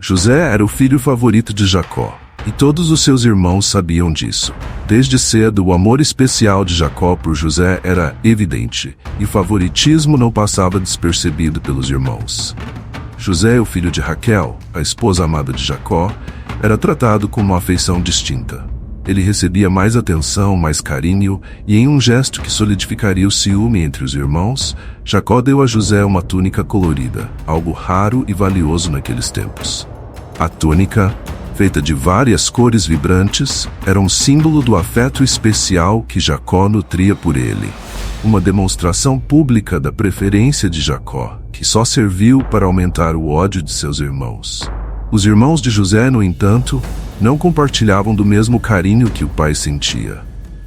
José era o filho favorito de Jacó, e todos os seus irmãos sabiam disso. Desde cedo, o amor especial de Jacó por José era evidente, e o favoritismo não passava despercebido pelos irmãos. José, o filho de Raquel, a esposa amada de Jacó, era tratado com uma afeição distinta. Ele recebia mais atenção, mais carinho, e em um gesto que solidificaria o ciúme entre os irmãos, Jacó deu a José uma túnica colorida, algo raro e valioso naqueles tempos. A túnica, feita de várias cores vibrantes, era um símbolo do afeto especial que Jacó nutria por ele. Uma demonstração pública da preferência de Jacó, que só serviu para aumentar o ódio de seus irmãos. Os irmãos de José, no entanto, não compartilhavam do mesmo carinho que o pai sentia.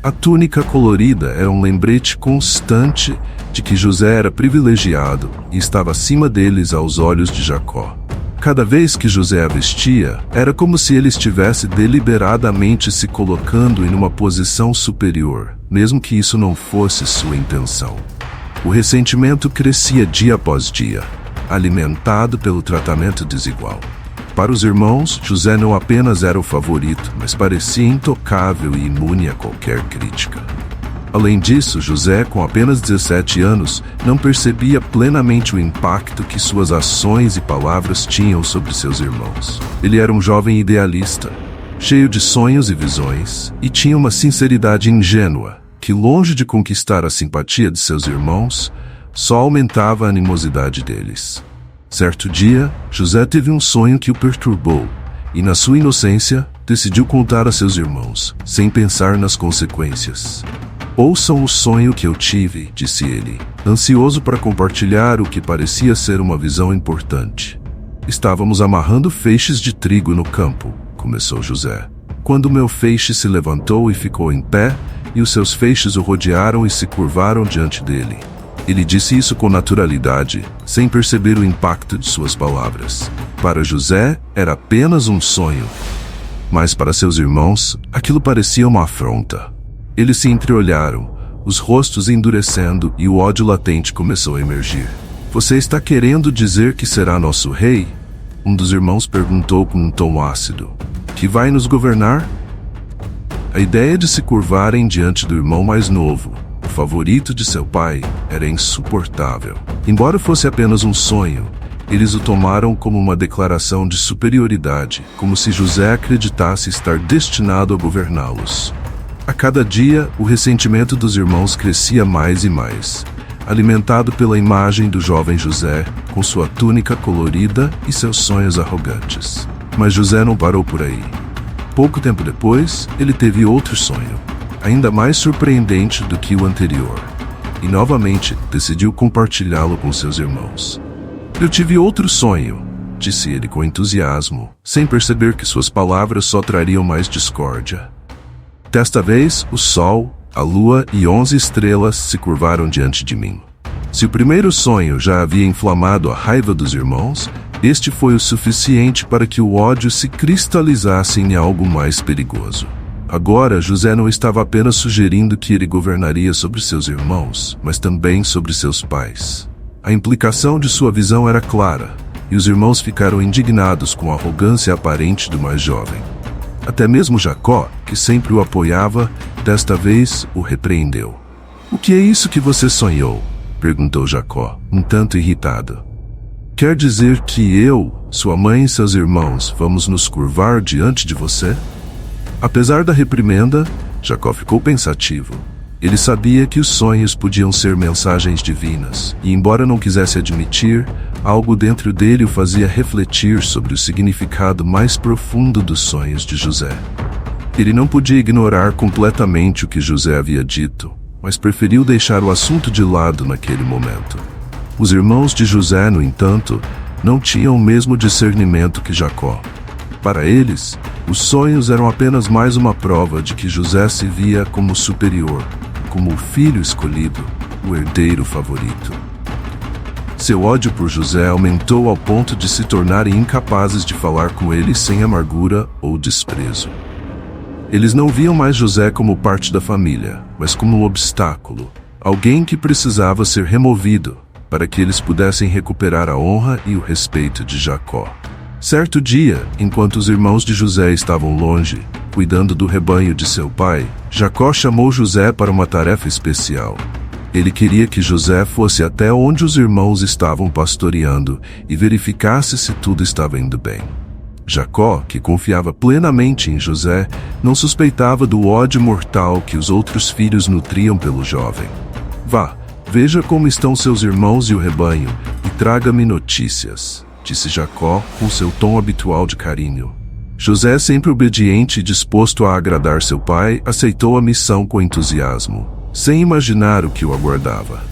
A túnica colorida era um lembrete constante de que José era privilegiado e estava acima deles aos olhos de Jacó. Cada vez que José a vestia, era como se ele estivesse deliberadamente se colocando em uma posição superior, mesmo que isso não fosse sua intenção. O ressentimento crescia dia após dia, alimentado pelo tratamento desigual. Para os irmãos, José não apenas era o favorito, mas parecia intocável e imune a qualquer crítica. Além disso, José, com apenas 17 anos, não percebia plenamente o impacto que suas ações e palavras tinham sobre seus irmãos. Ele era um jovem idealista, cheio de sonhos e visões, e tinha uma sinceridade ingênua, que, longe de conquistar a simpatia de seus irmãos, só aumentava a animosidade deles. Certo dia, José teve um sonho que o perturbou, e na sua inocência, decidiu contar a seus irmãos, sem pensar nas consequências. "Ouçam o sonho que eu tive", disse ele, ansioso para compartilhar o que parecia ser uma visão importante. "Estávamos amarrando feixes de trigo no campo", começou José, "quando meu feixe se levantou e ficou em pé, e os seus feixes o rodearam e se curvaram diante dele." Ele disse isso com naturalidade, sem perceber o impacto de suas palavras. Para José, era apenas um sonho. Mas para seus irmãos, aquilo parecia uma afronta. Eles se entreolharam, os rostos endurecendo, e o ódio latente começou a emergir. "Você está querendo dizer que será nosso rei?" Um dos irmãos perguntou com um tom ácido. "Que vai nos governar?" A ideia de se curvarem diante do irmão mais novo, o favorito de seu pai, era insuportável. Embora fosse apenas um sonho, eles o tomaram como uma declaração de superioridade, como se José acreditasse estar destinado a governá-los. A cada dia, o ressentimento dos irmãos crescia mais e mais, alimentado pela imagem do jovem José, com sua túnica colorida e seus sonhos arrogantes. Mas José não parou por aí. Pouco tempo depois, ele teve outro sonho, ainda mais surpreendente do que o anterior, e novamente decidiu compartilhá-lo com seus irmãos. "Eu tive outro sonho", disse ele com entusiasmo, sem perceber que suas palavras só trariam mais discórdia. "Desta vez, o sol, a lua e 11 estrelas se curvaram diante de mim." Se o primeiro sonho já havia inflamado a raiva dos irmãos, este foi o suficiente para que o ódio se cristalizasse em algo mais perigoso. Agora, José não estava apenas sugerindo que ele governaria sobre seus irmãos, mas também sobre seus pais. A implicação de sua visão era clara, e os irmãos ficaram indignados com a arrogância aparente do mais jovem. Até mesmo Jacó, que sempre o apoiava, desta vez o repreendeu. "O que é isso que você sonhou?", perguntou Jacó, um tanto irritado. "Quer dizer que eu, sua mãe e seus irmãos vamos nos curvar diante de você?" Apesar da reprimenda, Jacó ficou pensativo. Ele sabia que os sonhos podiam ser mensagens divinas, e embora não quisesse admitir, algo dentro dele o fazia refletir sobre o significado mais profundo dos sonhos de José. Ele não podia ignorar completamente o que José havia dito, mas preferiu deixar o assunto de lado naquele momento. Os irmãos de José, no entanto, não tinham o mesmo discernimento que Jacó. Para eles, os sonhos eram apenas mais uma prova de que José se via como superior, como o filho escolhido, o herdeiro favorito. Seu ódio por José aumentou ao ponto de se tornarem incapazes de falar com ele sem amargura ou desprezo. Eles não viam mais José como parte da família, mas como um obstáculo, alguém que precisava ser removido para que eles pudessem recuperar a honra e o respeito de Jacó. Certo dia, enquanto os irmãos de José estavam longe, cuidando do rebanho de seu pai, Jacó chamou José para uma tarefa especial. Ele queria que José fosse até onde os irmãos estavam pastoreando e verificasse se tudo estava indo bem. Jacó, que confiava plenamente em José, não suspeitava do ódio mortal que os outros filhos nutriam pelo jovem. Vá, veja como estão seus irmãos e o rebanho, e traga-me notícias, disse Jacó com seu tom habitual de carinho. José, sempre obediente e disposto a agradar seu pai, aceitou a missão com entusiasmo, sem imaginar o que o aguardava.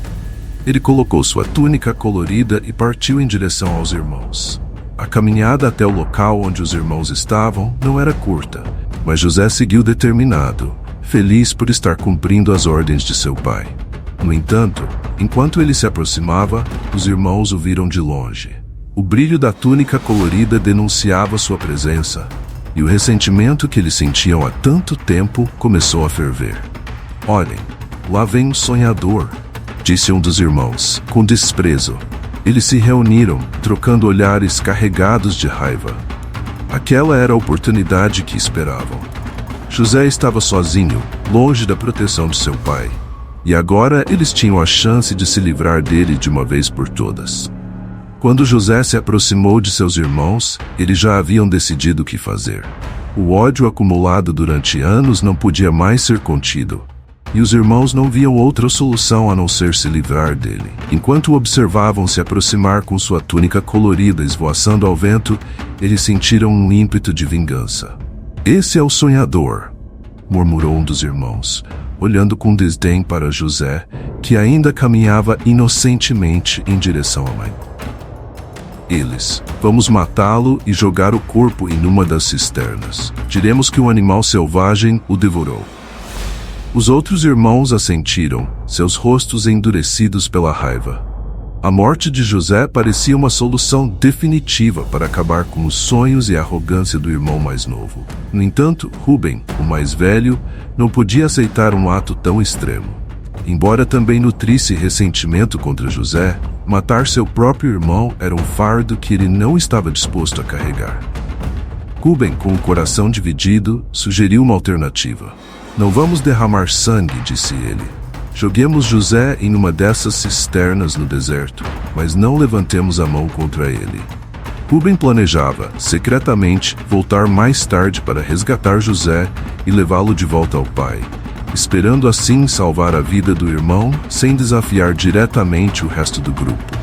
Ele colocou sua túnica colorida e partiu em direção aos irmãos. A caminhada até o local onde os irmãos estavam não era curta, mas José seguiu determinado, feliz por estar cumprindo as ordens de seu pai. No entanto, enquanto ele se aproximava, os irmãos o viram de longe. O brilho da túnica colorida denunciava sua presença, e o ressentimento que eles sentiam há tanto tempo começou a ferver. Olhem, lá vem um sonhador, disse um dos irmãos, com desprezo. Eles se reuniram, trocando olhares carregados de raiva. Aquela era a oportunidade que esperavam. José estava sozinho, longe da proteção de seu pai, e agora eles tinham a chance de se livrar dele de uma vez por todas. Quando José se aproximou de seus irmãos, eles já haviam decidido o que fazer. O ódio acumulado durante anos não podia mais ser contido, e os irmãos não viam outra solução a não ser se livrar dele. Enquanto o observavam se aproximar com sua túnica colorida esvoaçando ao vento, eles sentiram um ímpeto de vingança. Esse é o sonhador, murmurou um dos irmãos, olhando com desdém para José, que ainda caminhava inocentemente em direção à mãe. Eles, vamos matá-lo e jogar o corpo em uma das cisternas. Diremos que um animal selvagem o devorou. Os outros irmãos assentiram, seus rostos endurecidos pela raiva. A morte de José parecia uma solução definitiva para acabar com os sonhos e a arrogância do irmão mais novo. No entanto, Rúben, o mais velho, não podia aceitar um ato tão extremo. Embora também nutrisse ressentimento contra José, matar seu próprio irmão era um fardo que ele não estava disposto a carregar. Rúben, com o coração dividido, sugeriu uma alternativa. Não vamos derramar sangue, disse ele. Joguemos José em uma dessas cisternas no deserto, mas não levantemos a mão contra ele. Rúben planejava, secretamente, voltar mais tarde para resgatar José e levá-lo de volta ao pai, esperando assim salvar a vida do irmão sem desafiar diretamente o resto do grupo.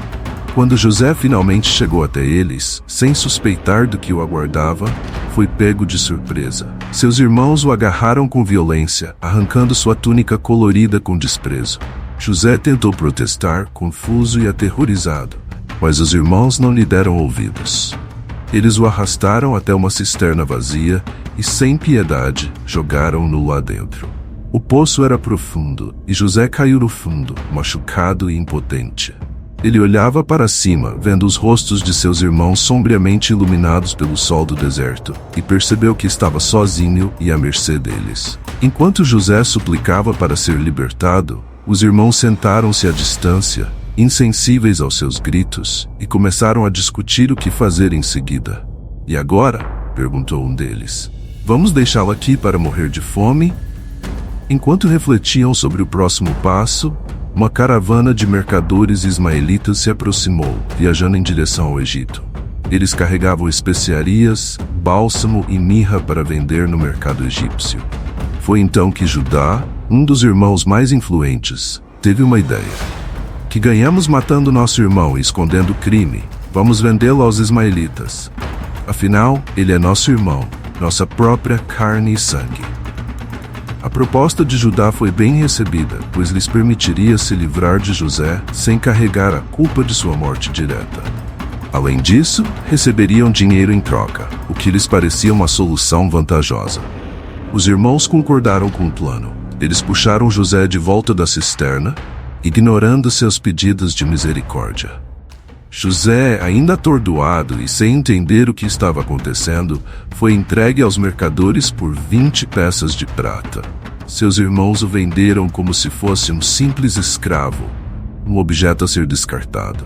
Quando José finalmente chegou até eles, sem suspeitar do que o aguardava, foi pego de surpresa. Seus irmãos o agarraram com violência, arrancando sua túnica colorida com desprezo. José tentou protestar, confuso e aterrorizado, mas os irmãos não lhe deram ouvidos. Eles o arrastaram até uma cisterna vazia e, sem piedade, jogaram-no lá dentro. O poço era profundo e José caiu no fundo, machucado e impotente. Ele olhava para cima, vendo os rostos de seus irmãos sombriamente iluminados pelo sol do deserto, e percebeu que estava sozinho e à mercê deles. Enquanto José suplicava para ser libertado, os irmãos sentaram-se à distância, insensíveis aos seus gritos, e começaram a discutir o que fazer em seguida. E agora? Perguntou um deles. Vamos deixá-lo aqui para morrer de fome? Enquanto refletiam sobre o próximo passo, uma caravana de mercadores ismaelitas se aproximou, viajando em direção ao Egito. Eles carregavam especiarias, bálsamo e mirra para vender no mercado egípcio. Foi então que Judá, um dos irmãos mais influentes, teve uma ideia. Que ganhamos matando nosso irmão e escondendo o crime, vamos vendê-lo aos ismaelitas. Afinal, ele é nosso irmão, nossa própria carne e sangue. A proposta de Judá foi bem recebida, pois lhes permitiria se livrar de José sem carregar a culpa de sua morte direta. Além disso, receberiam dinheiro em troca, o que lhes parecia uma solução vantajosa. Os irmãos concordaram com o plano. Eles puxaram José de volta da cisterna, ignorando seus pedidos de misericórdia. José, ainda atordoado e sem entender o que estava acontecendo, foi entregue aos mercadores por 20 peças de prata. Seus irmãos o venderam como se fosse um simples escravo, um objeto a ser descartado.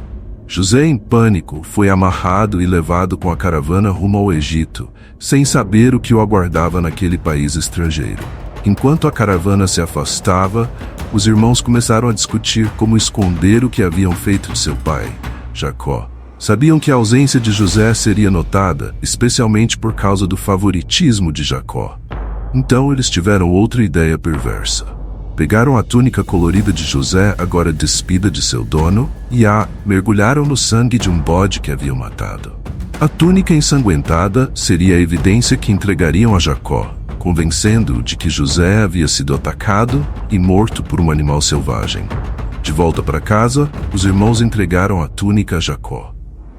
José, em pânico, foi amarrado e levado com a caravana rumo ao Egito, sem saber o que o aguardava naquele país estrangeiro. Enquanto a caravana se afastava, os irmãos começaram a discutir como esconder o que haviam feito de seu pai, Jacó. Sabiam que a ausência de José seria notada, especialmente por causa do favoritismo de Jacó. Então eles tiveram outra ideia perversa. Pegaram a túnica colorida de José, agora despida de seu dono, e a mergulharam no sangue de um bode que haviam matado. A túnica ensanguentada seria a evidência que entregariam a Jacó, convencendo-o de que José havia sido atacado e morto por um animal selvagem. De volta para casa, os irmãos entregaram a túnica a Jacó.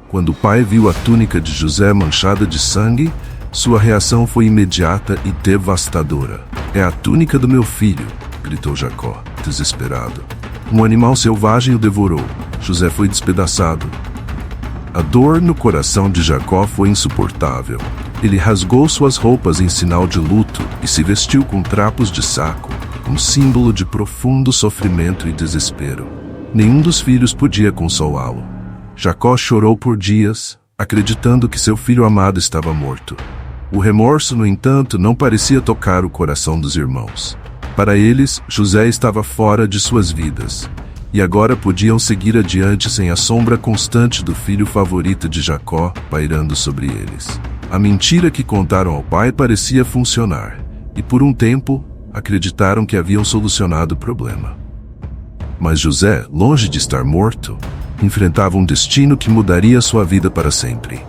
Quando o pai viu a túnica de José manchada de sangue, sua reação foi imediata e devastadora. "É a túnica do meu filho", gritou Jacó, desesperado. Um animal selvagem o devorou. José foi despedaçado. A dor no coração de Jacó foi insuportável. Ele rasgou suas roupas em sinal de luto e se vestiu com trapos de saco, um símbolo de profundo sofrimento e desespero. Nenhum dos filhos podia consolá-lo. Jacó chorou por dias, acreditando que seu filho amado estava morto. O remorso, no entanto, não parecia tocar o coração dos irmãos. Para eles, José estava fora de suas vidas, e agora podiam seguir adiante sem a sombra constante do filho favorito de Jacó pairando sobre eles. A mentira que contaram ao pai parecia funcionar, e por um tempo, acreditaram que haviam solucionado o problema. Mas José, longe de estar morto, enfrentava um destino que mudaria sua vida para sempre.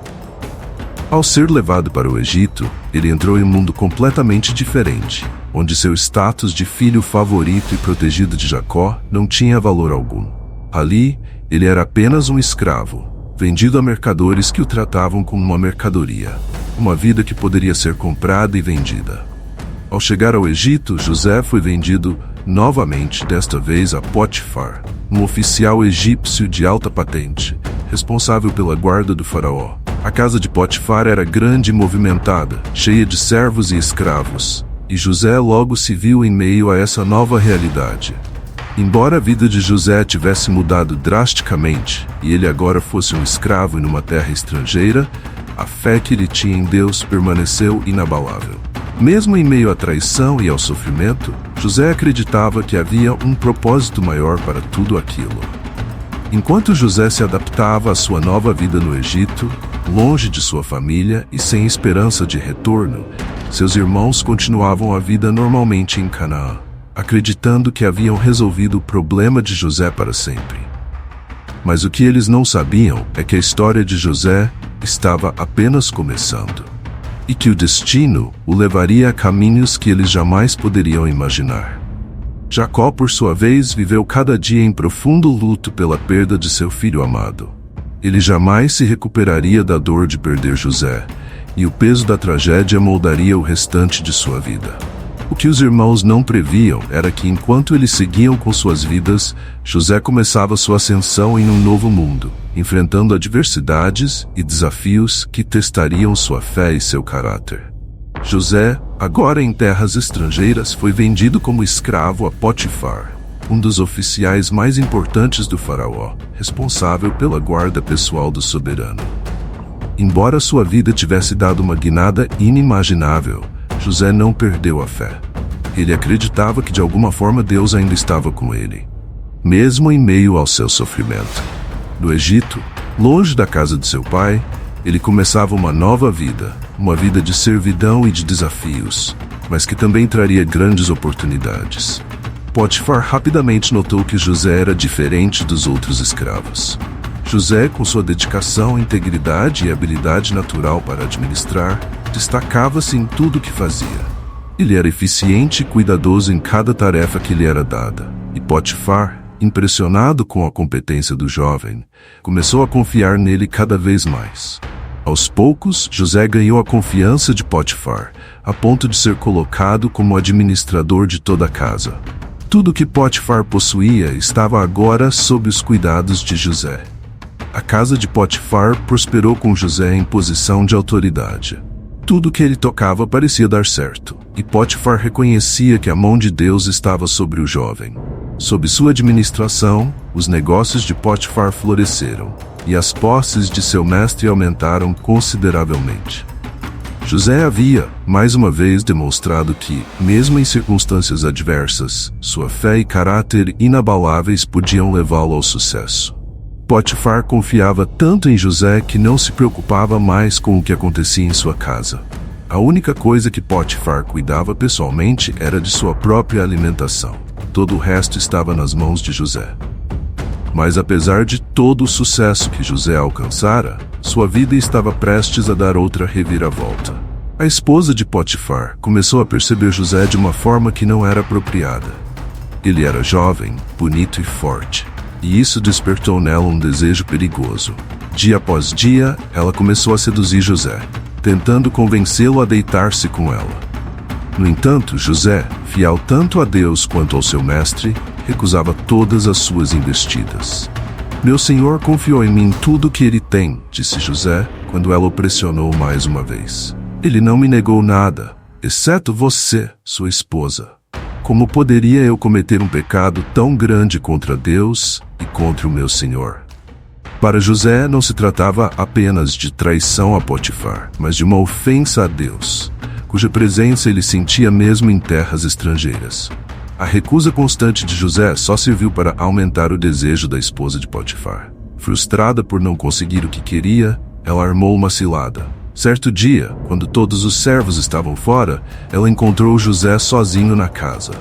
Ao ser levado para o Egito, ele entrou em um mundo completamente diferente, onde seu status de filho favorito e protegido de Jacó não tinha valor algum. Ali, ele era apenas um escravo, vendido a mercadores que o tratavam como uma mercadoria, uma vida que poderia ser comprada e vendida. Ao chegar ao Egito, José foi vendido novamente, desta vez a Potifar, um oficial egípcio de alta patente, responsável pela guarda do faraó. A casa de Potifar era grande e movimentada, cheia de servos e escravos, e José logo se viu em meio a essa nova realidade. Embora a vida de José tivesse mudado drasticamente, e ele agora fosse um escravo em uma terra estrangeira, a fé que ele tinha em Deus permaneceu inabalável. Mesmo em meio à traição e ao sofrimento, José acreditava que havia um propósito maior para tudo aquilo. Enquanto José se adaptava à sua nova vida no Egito, longe de sua família e sem esperança de retorno, seus irmãos continuavam a vida normalmente em Canaã, acreditando que haviam resolvido o problema de José para sempre. Mas o que eles não sabiam é que a história de José estava apenas começando, e que o destino o levaria a caminhos que eles jamais poderiam imaginar. Jacó, por sua vez, viveu cada dia em profundo luto pela perda de seu filho amado. Ele jamais se recuperaria da dor de perder José, e o peso da tragédia moldaria o restante de sua vida. O que os irmãos não previam era que, enquanto eles seguiam com suas vidas, José começava sua ascensão em um novo mundo, enfrentando adversidades e desafios que testariam sua fé e seu caráter. José, agora em terras estrangeiras, foi vendido como escravo a Potifar, um dos oficiais mais importantes do faraó, responsável pela guarda pessoal do soberano. Embora sua vida tivesse dado uma guinada inimaginável, José não perdeu a fé. Ele acreditava que de alguma forma Deus ainda estava com ele, mesmo em meio ao seu sofrimento. No Egito, longe da casa de seu pai, ele começava uma nova vida, uma vida de servidão e de desafios, mas que também traria grandes oportunidades. Potifar rapidamente notou que José era diferente dos outros escravos. José, com sua dedicação, integridade e habilidade natural para administrar, destacava-se em tudo o que fazia. Ele era eficiente e cuidadoso em cada tarefa que lhe era dada, e Potifar, impressionado com a competência do jovem, começou a confiar nele cada vez mais. Aos poucos, José ganhou a confiança de Potifar, a ponto de ser colocado como administrador de toda a casa. Tudo que Potifar possuía estava agora sob os cuidados de José. A casa de Potifar prosperou com José em posição de autoridade. Tudo que ele tocava parecia dar certo, e Potifar reconhecia que a mão de Deus estava sobre o jovem. Sob sua administração, os negócios de Potifar floresceram, e as posses de seu mestre aumentaram consideravelmente. José havia, mais uma vez, demonstrado que, mesmo em circunstâncias adversas, sua fé e caráter inabaláveis podiam levá-lo ao sucesso. Potifar confiava tanto em José que não se preocupava mais com o que acontecia em sua casa. A única coisa que Potifar cuidava pessoalmente era de sua própria alimentação. Todo o resto estava nas mãos de José. Mas apesar de todo o sucesso que José alcançara, sua vida estava prestes a dar outra reviravolta. A esposa de Potifar começou a perceber José de uma forma que não era apropriada. Ele era jovem, bonito e forte, e isso despertou nela um desejo perigoso. Dia após dia, ela começou a seduzir José, tentando convencê-lo a deitar-se com ela. No entanto, José, fiel tanto a Deus quanto ao seu mestre, recusava todas as suas investidas. Meu senhor confiou em mim tudo o que ele tem, disse José, quando ela o pressionou mais uma vez. Ele não me negou nada, exceto você, sua esposa. Como poderia eu cometer um pecado tão grande contra Deus e contra o meu senhor? Para José não se tratava apenas de traição a Potifar, mas de uma ofensa a Deus, cuja presença ele sentia mesmo em terras estrangeiras. A recusa constante de José só serviu para aumentar o desejo da esposa de Potifar. Frustrada por não conseguir o que queria, ela armou uma cilada. Certo dia, quando todos os servos estavam fora, ela encontrou José sozinho na casa.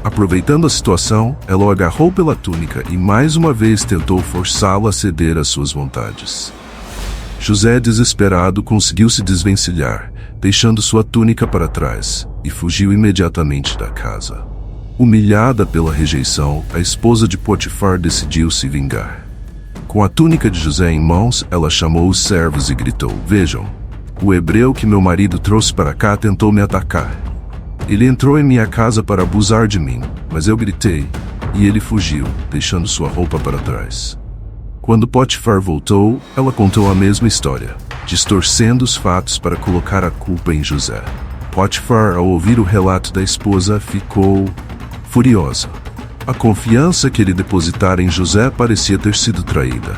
Aproveitando a situação, ela o agarrou pela túnica e mais uma vez tentou forçá-lo a ceder às suas vontades. José, desesperado, conseguiu se desvencilhar, deixando sua túnica para trás, e fugiu imediatamente da casa. Humilhada pela rejeição, a esposa de Potifar decidiu se vingar. Com a túnica de José em mãos, ela chamou os servos e gritou: "Vejam, o hebreu que meu marido trouxe para cá tentou me atacar. Ele entrou em minha casa para abusar de mim, mas eu gritei, e ele fugiu, deixando sua roupa para trás." Quando Potifar voltou, ela contou a mesma história, distorcendo os fatos para colocar a culpa em José. Potifar, ao ouvir o relato da esposa, ficou furiosa. A confiança que ele depositara em José parecia ter sido traída.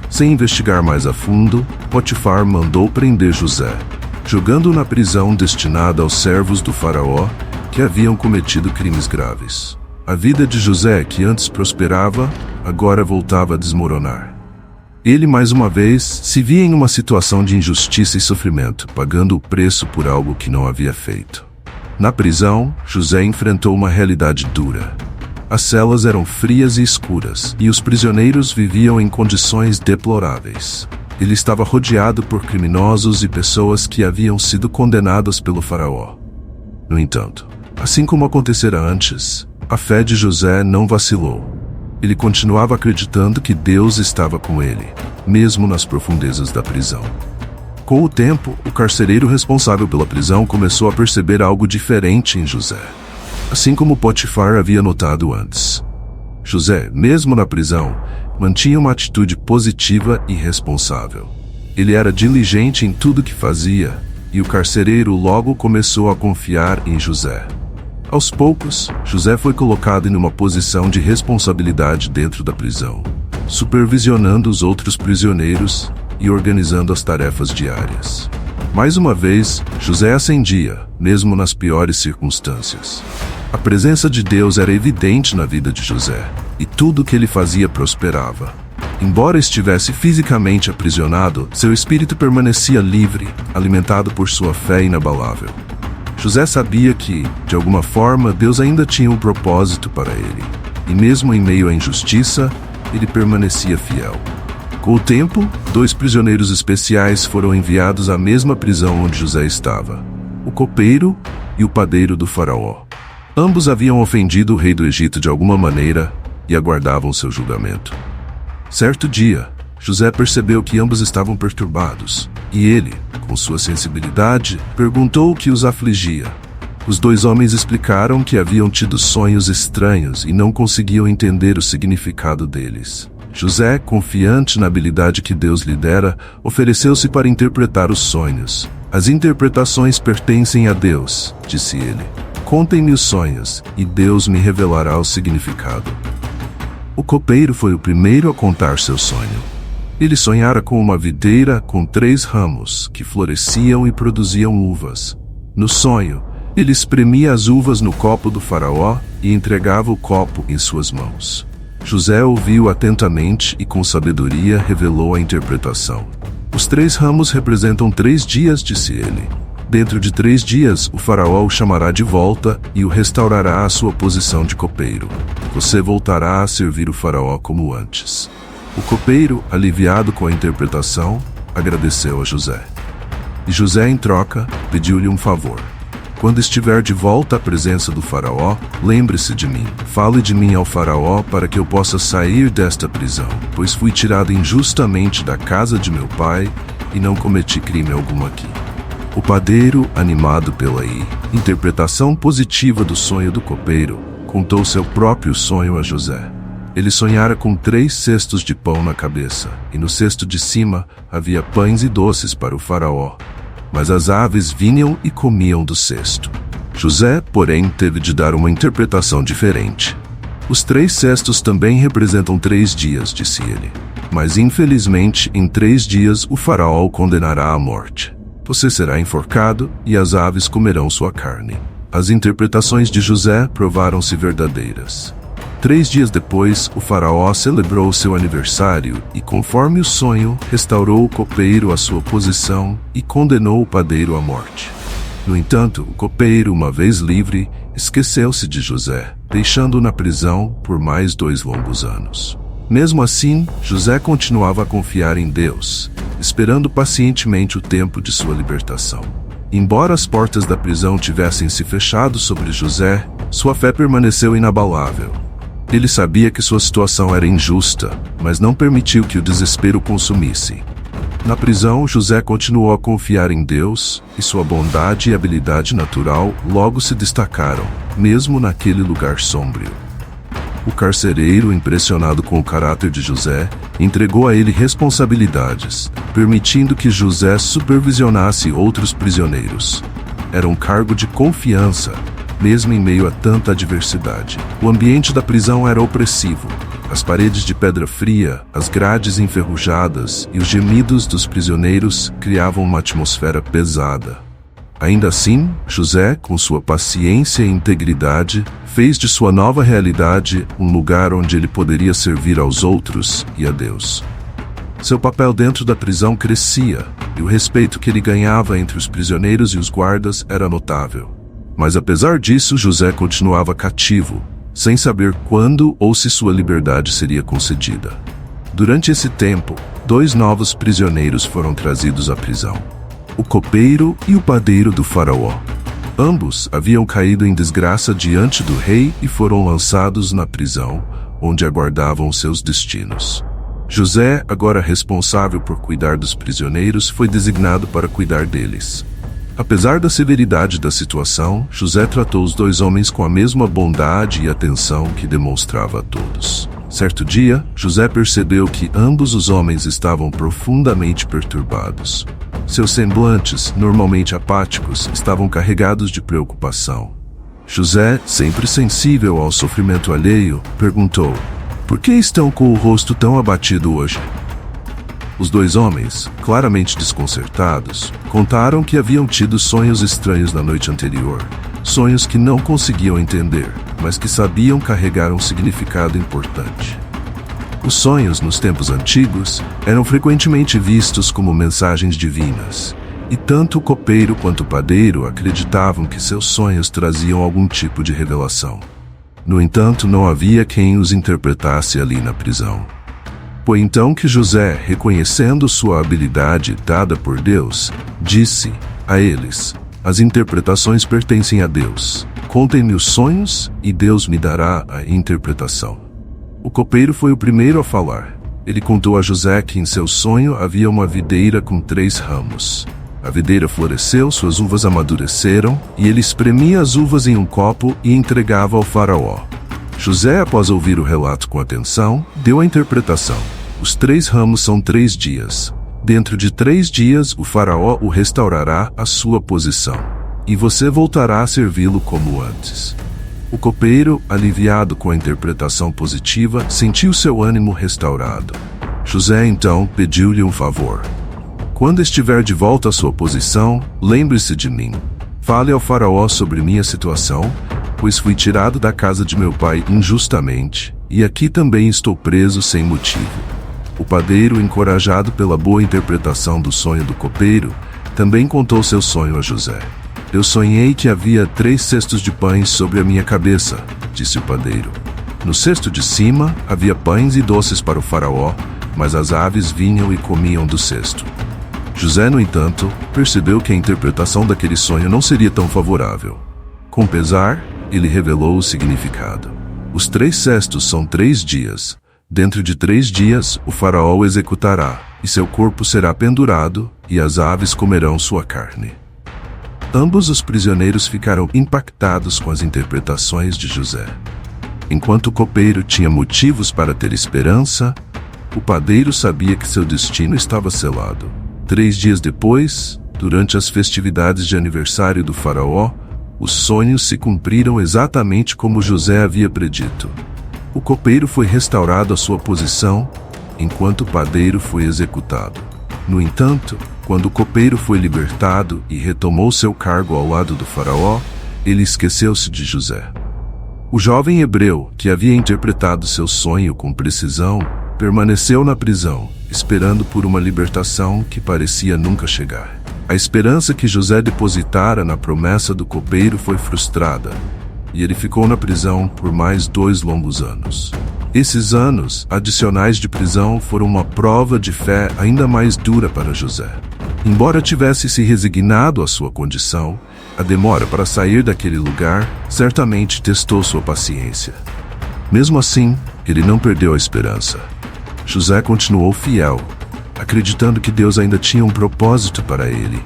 Sem investigar mais a fundo, Potifar mandou prender José, jogando-o na prisão destinada aos servos do faraó que haviam cometido crimes graves. A vida de José, que antes prosperava, agora voltava a desmoronar. Ele, mais uma vez, se via em uma situação de injustiça e sofrimento, pagando o preço por algo que não havia feito. Na prisão, José enfrentou uma realidade dura. As celas eram frias e escuras, e os prisioneiros viviam em condições deploráveis. Ele estava rodeado por criminosos e pessoas que haviam sido condenadas pelo faraó. No entanto, assim como acontecera antes, a fé de José não vacilou. Ele continuava acreditando que Deus estava com ele, mesmo nas profundezas da prisão. Com o tempo, o carcereiro responsável pela prisão começou a perceber algo diferente em José, assim como Potifar havia notado antes. José, mesmo na prisão, mantinha uma atitude positiva e responsável. Ele era diligente em tudo que fazia, e o carcereiro logo começou a confiar em José. Aos poucos, José foi colocado em uma posição de responsabilidade dentro da prisão, supervisionando os outros prisioneiros e organizando as tarefas diárias. Mais uma vez, José ascendia, mesmo nas piores circunstâncias. A presença de Deus era evidente na vida de José, e tudo o que ele fazia prosperava. Embora estivesse fisicamente aprisionado, seu espírito permanecia livre, alimentado por sua fé inabalável. José sabia que, de alguma forma, Deus ainda tinha um propósito para ele, e mesmo em meio à injustiça, ele permanecia fiel. Com o tempo, 2 prisioneiros especiais foram enviados à mesma prisão onde José estava: o copeiro e o padeiro do faraó. Ambos haviam ofendido o rei do Egito de alguma maneira e aguardavam seu julgamento. Certo dia, José percebeu que ambos estavam perturbados, e ele, com sua sensibilidade, perguntou o que os afligia. Os 2 homens explicaram que haviam tido sonhos estranhos e não conseguiam entender o significado deles. José, confiante na habilidade que Deus lhe dera, ofereceu-se para interpretar os sonhos. "As interpretações pertencem a Deus", disse ele. "Contem-me os sonhos, e Deus me revelará o significado." O copeiro foi o primeiro a contar seu sonho. Ele sonhara com uma videira com 3 ramos, que floresciam e produziam uvas. No sonho, ele espremia as uvas no copo do faraó e entregava o copo em suas mãos. José ouviu atentamente e com sabedoria revelou a interpretação. Os 3 ramos representam 3 dias, disse ele. Dentro de 3 dias, o faraó o chamará de volta e o restaurará à sua posição de copeiro. Você voltará a servir o faraó como antes. O copeiro, aliviado com a interpretação, agradeceu a José. E José, em troca, pediu-lhe um favor. Quando estiver de volta à presença do faraó, lembre-se de mim. Fale de mim ao faraó para que eu possa sair desta prisão, pois fui tirado injustamente da casa de meu pai e não cometi crime algum aqui. O padeiro, animado pela interpretação positiva do sonho do copeiro, contou seu próprio sonho a José. Ele sonhara com 3 cestos de pão na cabeça, e no cesto de cima havia pães e doces para o faraó. Mas as aves vinham e comiam do cesto. José, porém, teve de dar uma interpretação diferente. Os 3 cestos também representam 3 dias, disse ele. Mas infelizmente, em 3 dias o faraó o condenará à morte. Você será enforcado e as aves comerão sua carne. As interpretações de José provaram-se verdadeiras. 3 dias depois, o faraó celebrou seu aniversário e, conforme o sonho, restaurou o copeiro à sua posição e condenou o padeiro à morte. No entanto, o copeiro, uma vez livre, esqueceu-se de José, deixando-o na prisão por mais 2 longos anos. Mesmo assim, José continuava a confiar em Deus, esperando pacientemente o tempo de sua libertação. Embora as portas da prisão tivessem se fechado sobre José, sua fé permaneceu inabalável. Ele sabia que sua situação era injusta, mas não permitiu que o desespero o consumisse. Na prisão, José continuou a confiar em Deus, e sua bondade e habilidade natural logo se destacaram, mesmo naquele lugar sombrio. O carcereiro, impressionado com o caráter de José, entregou a ele responsabilidades, permitindo que José supervisionasse outros prisioneiros. Era um cargo de confiança, mesmo em meio a tanta adversidade. O ambiente da prisão era opressivo. As paredes de pedra fria, as grades enferrujadas e os gemidos dos prisioneiros criavam uma atmosfera pesada. Ainda assim, José, com sua paciência e integridade, fez de sua nova realidade um lugar onde ele poderia servir aos outros e a Deus. Seu papel dentro da prisão crescia, e o respeito que ele ganhava entre os prisioneiros e os guardas era notável. Mas apesar disso, José continuava cativo, sem saber quando ou se sua liberdade seria concedida. Durante esse tempo, 2 novos prisioneiros foram trazidos à prisão: o copeiro e o padeiro do faraó. Ambos haviam caído em desgraça diante do rei e foram lançados na prisão, onde aguardavam seus destinos. José, agora responsável por cuidar dos prisioneiros, foi designado para cuidar deles. Apesar da severidade da situação, José tratou os 2 homens com a mesma bondade e atenção que demonstrava a todos. Certo dia, José percebeu que ambos os homens estavam profundamente perturbados. Seus semblantes, normalmente apáticos, estavam carregados de preocupação. José, sempre sensível ao sofrimento alheio, perguntou: "Por que estão com o rosto tão abatido hoje?" Os 2 homens, claramente desconcertados, contaram que haviam tido sonhos estranhos na noite anterior, sonhos que não conseguiam entender, mas que sabiam carregar um significado importante. Os sonhos, nos tempos antigos, eram frequentemente vistos como mensagens divinas, e tanto o copeiro quanto o padeiro acreditavam que seus sonhos traziam algum tipo de revelação. No entanto, não havia quem os interpretasse ali na prisão. Foi então que José, reconhecendo sua habilidade dada por Deus, disse a eles: "As interpretações pertencem a Deus. Contem-me os sonhos e Deus me dará a interpretação." O copeiro foi o primeiro a falar. Ele contou a José que em seu sonho havia uma videira com 3 ramos. A videira floresceu, suas uvas amadureceram, e ele espremia as uvas em um copo e entregava ao faraó. José, após ouvir o relato com atenção, deu a interpretação: os 3 ramos são 3 dias. Dentro de 3 dias, o faraó o restaurará à sua posição, e você voltará a servi-lo como antes. O copeiro, aliviado com a interpretação positiva, sentiu seu ânimo restaurado. José então pediu-lhe um favor. Quando estiver de volta à sua posição, lembre-se de mim. Fale ao faraó sobre minha situação, pois fui tirado da casa de meu pai injustamente, e aqui também estou preso sem motivo. O padeiro, encorajado pela boa interpretação do sonho do copeiro, também contou seu sonho a José. Eu sonhei que havia 3 cestos de pães sobre a minha cabeça, disse o padeiro. No cesto de cima havia pães e doces para o faraó, mas as aves vinham e comiam do cesto. José, no entanto, percebeu que a interpretação daquele sonho não seria tão favorável. Com pesar, ele revelou o significado. Os 3 cestos são 3 dias. Dentro de 3 dias, o faraó o executará, e seu corpo será pendurado, e as aves comerão sua carne. Ambos os prisioneiros ficaram impactados com as interpretações de José. Enquanto o copeiro tinha motivos para ter esperança, o padeiro sabia que seu destino estava selado. 3 dias depois, durante as festividades de aniversário do faraó, os sonhos se cumpriram exatamente como José havia predito. O copeiro foi restaurado à sua posição, enquanto o padeiro foi executado. No entanto, quando o copeiro foi libertado e retomou seu cargo ao lado do faraó, ele esqueceu-se de José. O jovem hebreu, que havia interpretado seu sonho com precisão, permaneceu na prisão, esperando por uma libertação que parecia nunca chegar. A esperança que José depositara na promessa do copeiro foi frustrada, e ele ficou na prisão por mais 2 longos anos. Esses anos adicionais de prisão foram uma prova de fé ainda mais dura para José. Embora tivesse se resignado à sua condição, a demora para sair daquele lugar certamente testou sua paciência. Mesmo assim, ele não perdeu a esperança. José continuou fiel, acreditando que Deus ainda tinha um propósito para ele.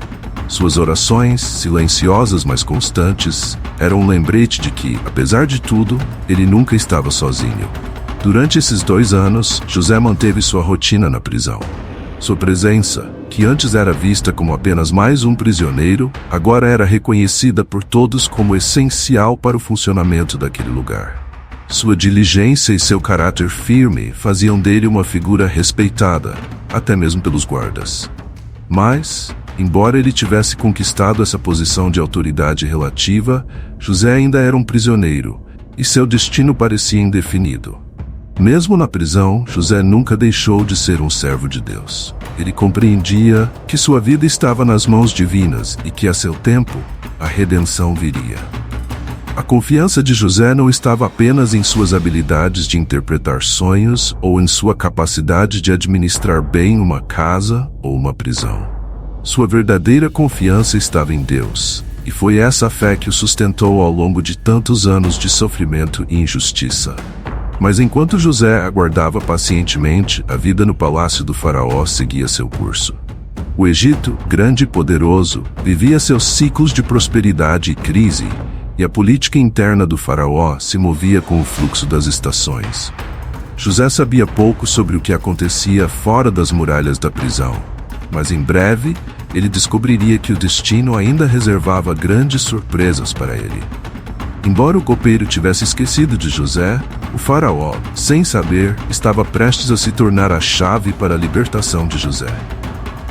Suas orações, silenciosas mas constantes, eram um lembrete de que, apesar de tudo, ele nunca estava sozinho. Durante esses 2 anos, José manteve sua rotina na prisão. Sua presença, que antes era vista como apenas mais um prisioneiro, agora era reconhecida por todos como essencial para o funcionamento daquele lugar. Sua diligência e seu caráter firme faziam dele uma figura respeitada, até mesmo pelos guardas. Mas, embora ele tivesse conquistado essa posição de autoridade relativa, José ainda era um prisioneiro, e seu destino parecia indefinido. Mesmo na prisão, José nunca deixou de ser um servo de Deus. Ele compreendia que sua vida estava nas mãos divinas e que, a seu tempo, a redenção viria. A confiança de José não estava apenas em suas habilidades de interpretar sonhos ou em sua capacidade de administrar bem uma casa ou uma prisão. Sua verdadeira confiança estava em Deus, e foi essa fé que o sustentou ao longo de tantos anos de sofrimento e injustiça. Mas enquanto José aguardava pacientemente, a vida no palácio do faraó seguia seu curso. O Egito, grande e poderoso, vivia seus ciclos de prosperidade e crise, e a política interna do faraó se movia com o fluxo das estações. José sabia pouco sobre o que acontecia fora das muralhas da prisão, mas em breve ele descobriria que o destino ainda reservava grandes surpresas para ele. Embora o copeiro tivesse esquecido de José, o faraó, sem saber, estava prestes a se tornar a chave para a libertação de José.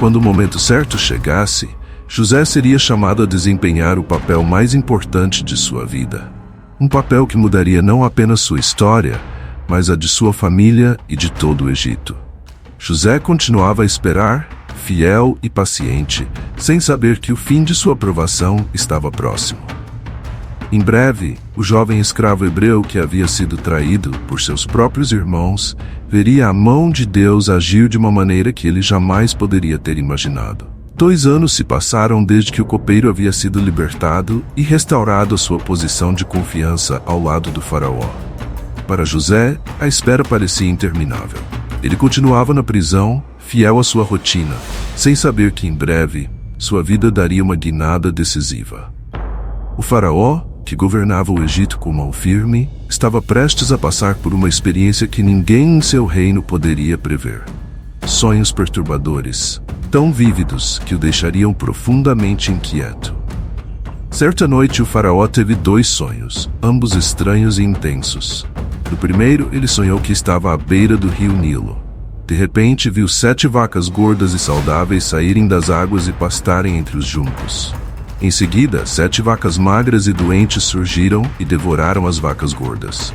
Quando o momento certo chegasse, José seria chamado a desempenhar o papel mais importante de sua vida. Um papel que mudaria não apenas sua história, mas a de sua família e de todo o Egito. José continuava a esperar, fiel e paciente, sem saber que o fim de sua provação estava próximo. Em breve, o jovem escravo hebreu que havia sido traído por seus próprios irmãos veria a mão de Deus agir de uma maneira que ele jamais poderia ter imaginado. 2 anos se passaram desde que o copeiro havia sido libertado e restaurado a sua posição de confiança ao lado do faraó. Para José, a espera parecia interminável. Ele continuava na prisão, fiel à sua rotina, sem saber que em breve sua vida daria uma guinada decisiva. O faraó, que governava o Egito com mão firme, estava prestes a passar por uma experiência que ninguém em seu reino poderia prever. Sonhos perturbadores, tão vívidos que o deixariam profundamente inquieto. Certa noite o faraó teve 2 sonhos, ambos estranhos e intensos. No primeiro, ele sonhou que estava à beira do rio Nilo. De repente viu 7 vacas gordas e saudáveis saírem das águas e pastarem entre os juncos. Em seguida, 7 vacas magras e doentes surgiram e devoraram as vacas gordas.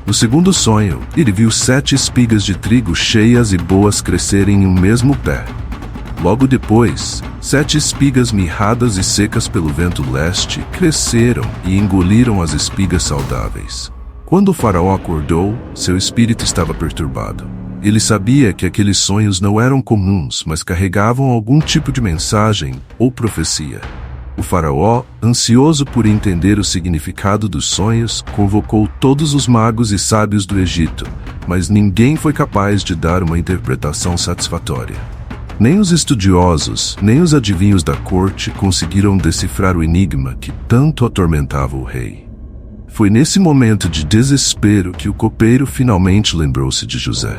No segundo sonho, ele viu 7 espigas de trigo cheias e boas crescerem em um mesmo pé. Logo depois, 7 espigas mirradas e secas pelo vento leste cresceram e engoliram as espigas saudáveis. Quando o faraó acordou, seu espírito estava perturbado. Ele sabia que aqueles sonhos não eram comuns, mas carregavam algum tipo de mensagem ou profecia. O faraó, ansioso por entender o significado dos sonhos, convocou todos os magos e sábios do Egito, mas ninguém foi capaz de dar uma interpretação satisfatória. Nem os estudiosos, nem os adivinhos da corte conseguiram decifrar o enigma que tanto atormentava o rei. Foi nesse momento de desespero que o copeiro finalmente lembrou-se de José.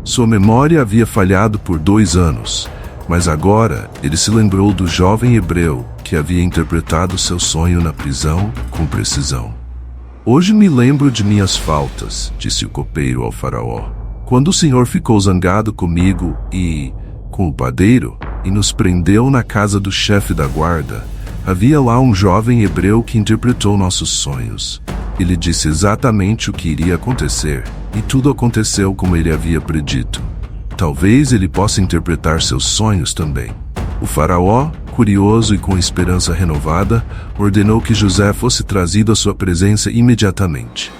Sua memória havia falhado por 2 anos, mas agora ele se lembrou do jovem hebreu que havia interpretado seu sonho na prisão com precisão. Hoje me lembro de minhas faltas, disse o copeiro ao faraó, quando o senhor ficou zangado comigo e com o padeiro e nos prendeu na casa do chefe da guarda. Havia lá um jovem hebreu que interpretou nossos sonhos. Ele disse exatamente o que iria acontecer, e tudo aconteceu como ele havia predito. Talvez ele possa interpretar seus sonhos também. O faraó, curioso e com esperança renovada, ordenou que José fosse trazido à sua presença imediatamente.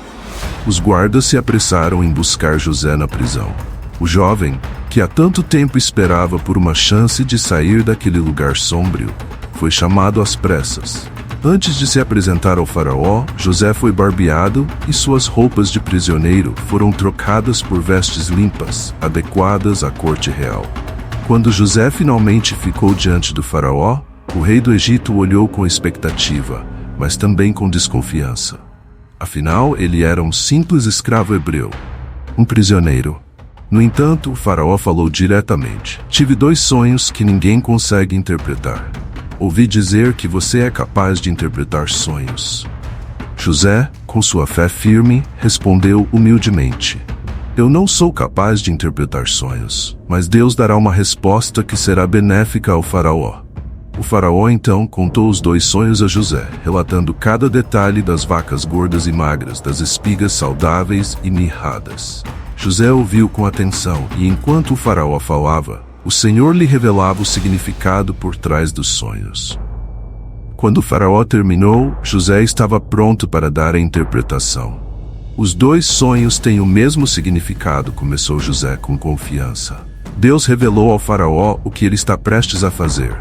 Os guardas se apressaram em buscar José na prisão. O jovem, que há tanto tempo esperava por uma chance de sair daquele lugar sombrio, foi chamado às pressas. Antes de se apresentar ao faraó, José foi barbeado e suas roupas de prisioneiro foram trocadas por vestes limpas, adequadas à corte real. Quando José finalmente ficou diante do faraó, o rei do Egito olhou com expectativa, mas também com desconfiança. Afinal, ele era um simples escravo hebreu, um prisioneiro. No entanto, o faraó falou diretamente: "Tive 2 sonhos que ninguém consegue interpretar. Ouvi dizer que você é capaz de interpretar sonhos." José, com sua fé firme, respondeu humildemente: "Eu não sou capaz de interpretar sonhos, mas Deus dará uma resposta que será benéfica ao faraó." O faraó então contou os 2 sonhos a José, relatando cada detalhe das vacas gordas e magras, das espigas saudáveis e mirradas. José ouviu com atenção, e enquanto o faraó falava, o Senhor lhe revelava o significado por trás dos sonhos. Quando o faraó terminou, José estava pronto para dar a interpretação. "Os 2 sonhos têm o mesmo significado", começou José com confiança. "Deus revelou ao faraó o que ele está prestes a fazer.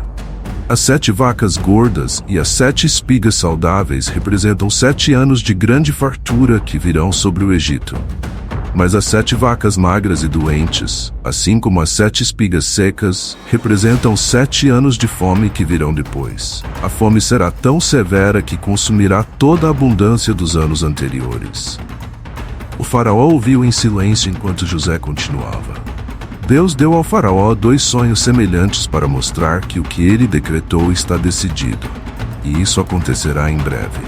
As 7 vacas gordas e as 7 espigas saudáveis representam 7 anos de grande fartura que virão sobre o Egito. Mas as 7 vacas magras e doentes, assim como as 7 espigas secas, representam 7 anos de fome que virão depois. A fome será tão severa que consumirá toda a abundância dos anos anteriores." O faraó ouviu em silêncio enquanto José continuava. Deus deu ao faraó 2 sonhos semelhantes para mostrar que o que ele decretou está decidido, e isso acontecerá em breve.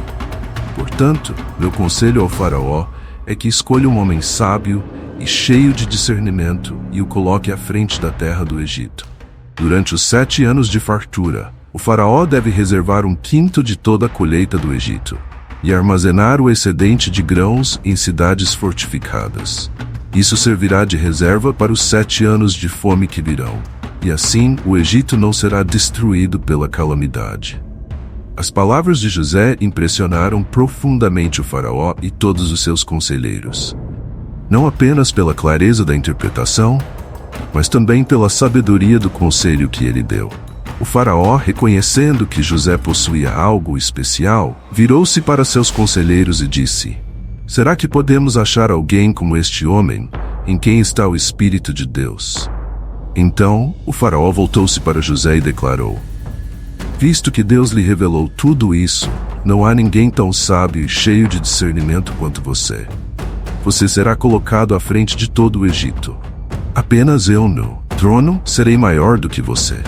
Portanto, meu conselho ao faraó é que escolha um homem sábio e cheio de discernimento e o coloque à frente da terra do Egito. Durante os 7 anos de fartura, o faraó deve reservar 1/5 de toda a colheita do Egito e armazenar o excedente de grãos em cidades fortificadas. Isso servirá de reserva para os 7 anos de fome que virão, e assim o Egito não será destruído pela calamidade. As palavras de José impressionaram profundamente o faraó e todos os seus conselheiros. Não apenas pela clareza da interpretação, mas também pela sabedoria do conselho que ele deu. O faraó, reconhecendo que José possuía algo especial, virou-se para seus conselheiros e disse: "Será que podemos achar alguém como este homem, em quem está o Espírito de Deus?" Então, o faraó voltou-se para José e declarou: "Visto que Deus lhe revelou tudo isso, não há ninguém tão sábio e cheio de discernimento quanto você. Você será colocado à frente de todo o Egito. Apenas eu no trono serei maior do que você."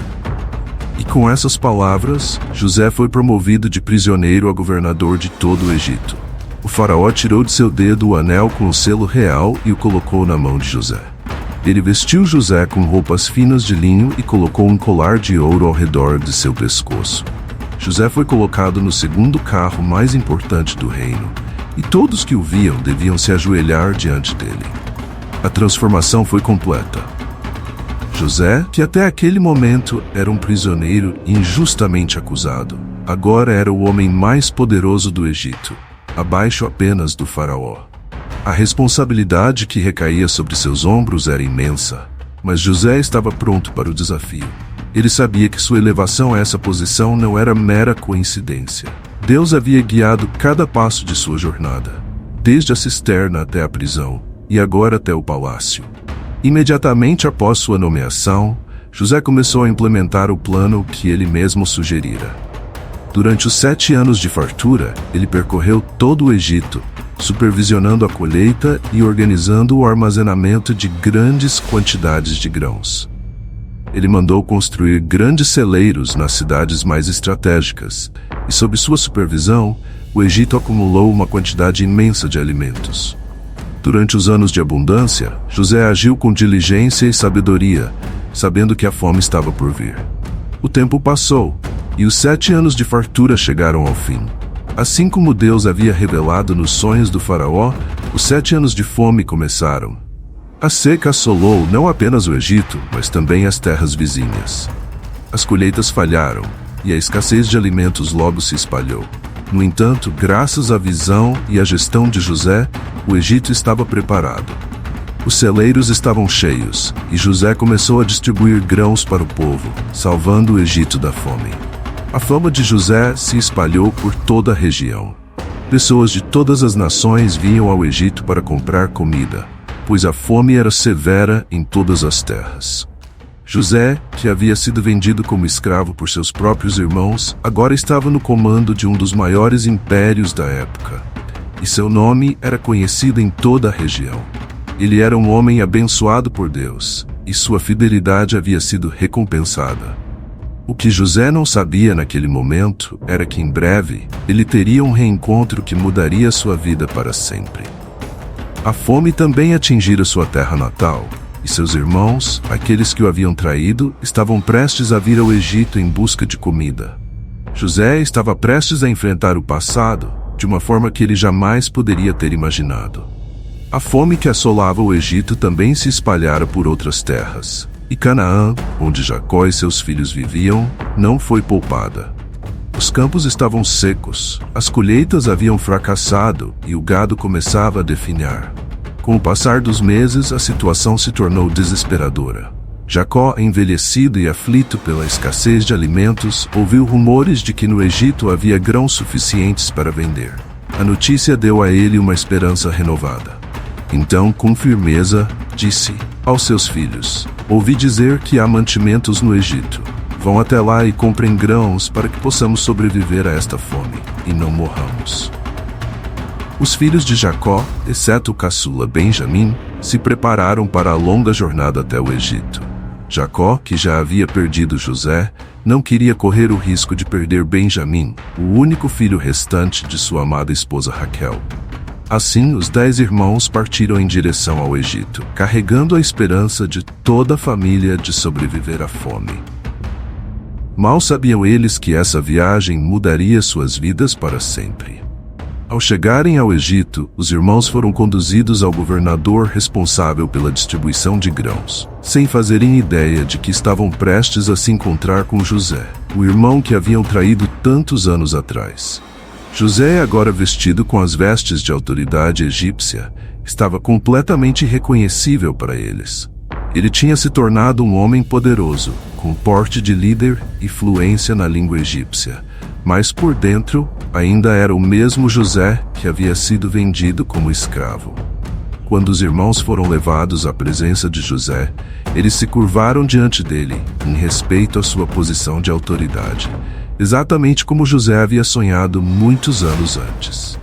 E com essas palavras, José foi promovido de prisioneiro a governador de todo o Egito. O faraó tirou de seu dedo o anel com o selo real e o colocou na mão de José. Ele vestiu José com roupas finas de linho e colocou um colar de ouro ao redor de seu pescoço. José foi colocado no segundo carro mais importante do reino, e todos que o viam deviam se ajoelhar diante dele. A transformação foi completa. José, que até aquele momento era um prisioneiro injustamente acusado, agora era o homem mais poderoso do Egito, abaixo apenas do faraó. A responsabilidade que recaía sobre seus ombros era imensa, mas José estava pronto para o desafio. Ele sabia que sua elevação a essa posição não era mera coincidência. Deus havia guiado cada passo de sua jornada, desde a cisterna até a prisão, e agora até o palácio. Imediatamente após sua nomeação, José começou a implementar o plano que ele mesmo sugerira. Durante os 7 anos de fartura, ele percorreu todo o Egito, supervisionando a colheita e organizando o armazenamento de grandes quantidades de grãos. Ele mandou construir grandes celeiros nas cidades mais estratégicas, e sob sua supervisão, o Egito acumulou uma quantidade imensa de alimentos. Durante os anos de abundância, José agiu com diligência e sabedoria, sabendo que a fome estava por vir. O tempo passou, e os 7 anos de fartura chegaram ao fim. Assim como Deus havia revelado nos sonhos do faraó, os 7 anos de fome começaram. A seca assolou não apenas o Egito, mas também as terras vizinhas. As colheitas falharam, e a escassez de alimentos logo se espalhou. No entanto, graças à visão e à gestão de José, o Egito estava preparado. Os celeiros estavam cheios, e José começou a distribuir grãos para o povo, salvando o Egito da fome. A fama de José se espalhou por toda a região. Pessoas de todas as nações vinham ao Egito para comprar comida, pois a fome era severa em todas as terras. José, que havia sido vendido como escravo por seus próprios irmãos, agora estava no comando de um dos maiores impérios da época, e seu nome era conhecido em toda a região. Ele era um homem abençoado por Deus, e sua fidelidade havia sido recompensada. O que José não sabia naquele momento era que em breve ele teria um reencontro que mudaria sua vida para sempre. A fome também atingira sua terra natal, e seus irmãos, aqueles que o haviam traído, estavam prestes a vir ao Egito em busca de comida. José estava prestes a enfrentar o passado de uma forma que ele jamais poderia ter imaginado. A fome que assolava o Egito também se espalhara por outras terras. E Canaã, onde Jacó e seus filhos viviam, não foi poupada. Os campos estavam secos, as colheitas haviam fracassado e o gado começava a definhar. Com o passar dos meses, a situação se tornou desesperadora. Jacó, envelhecido e aflito pela escassez de alimentos, ouviu rumores de que no Egito havia grãos suficientes para vender. A notícia deu a ele uma esperança renovada. Então, com firmeza, disse aos seus filhos: ouvi dizer que há mantimentos no Egito. Vão até lá e comprem grãos para que possamos sobreviver a esta fome e não morramos. Os filhos de Jacó, exceto o caçula Benjamim, se prepararam para a longa jornada até o Egito. Jacó, que já havia perdido José, não queria correr o risco de perder Benjamim, o único filho restante de sua amada esposa Raquel. Assim, os 10 irmãos partiram em direção ao Egito, carregando a esperança de toda a família de sobreviver à fome. Mal sabiam eles que essa viagem mudaria suas vidas para sempre. Ao chegarem ao Egito, os irmãos foram conduzidos ao governador responsável pela distribuição de grãos, sem fazerem ideia de que estavam prestes a se encontrar com José, o irmão que haviam traído tantos anos atrás. José, agora vestido com as vestes de autoridade egípcia, estava completamente irreconhecível para eles. Ele tinha se tornado um homem poderoso, com porte de líder e fluência na língua egípcia, mas por dentro ainda era o mesmo José que havia sido vendido como escravo. Quando os irmãos foram levados à presença de José, eles se curvaram diante dele, em respeito à sua posição de autoridade, exatamente como José havia sonhado muitos anos antes.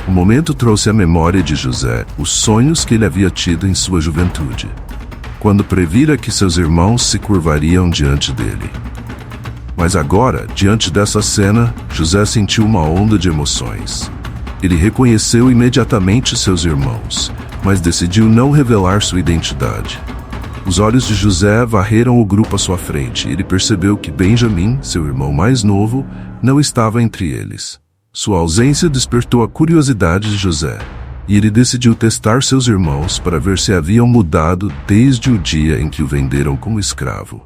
O momento trouxe à memória de José os sonhos que ele havia tido em sua juventude, quando previra que seus irmãos se curvariam diante dele. Mas agora, diante dessa cena, José sentiu uma onda de emoções. Ele reconheceu imediatamente seus irmãos, mas decidiu não revelar sua identidade. Os olhos de José varreram o grupo à sua frente e ele percebeu que Benjamim, seu irmão mais novo, não estava entre eles. Sua ausência despertou a curiosidade de José, e ele decidiu testar seus irmãos para ver se haviam mudado desde o dia em que o venderam como escravo.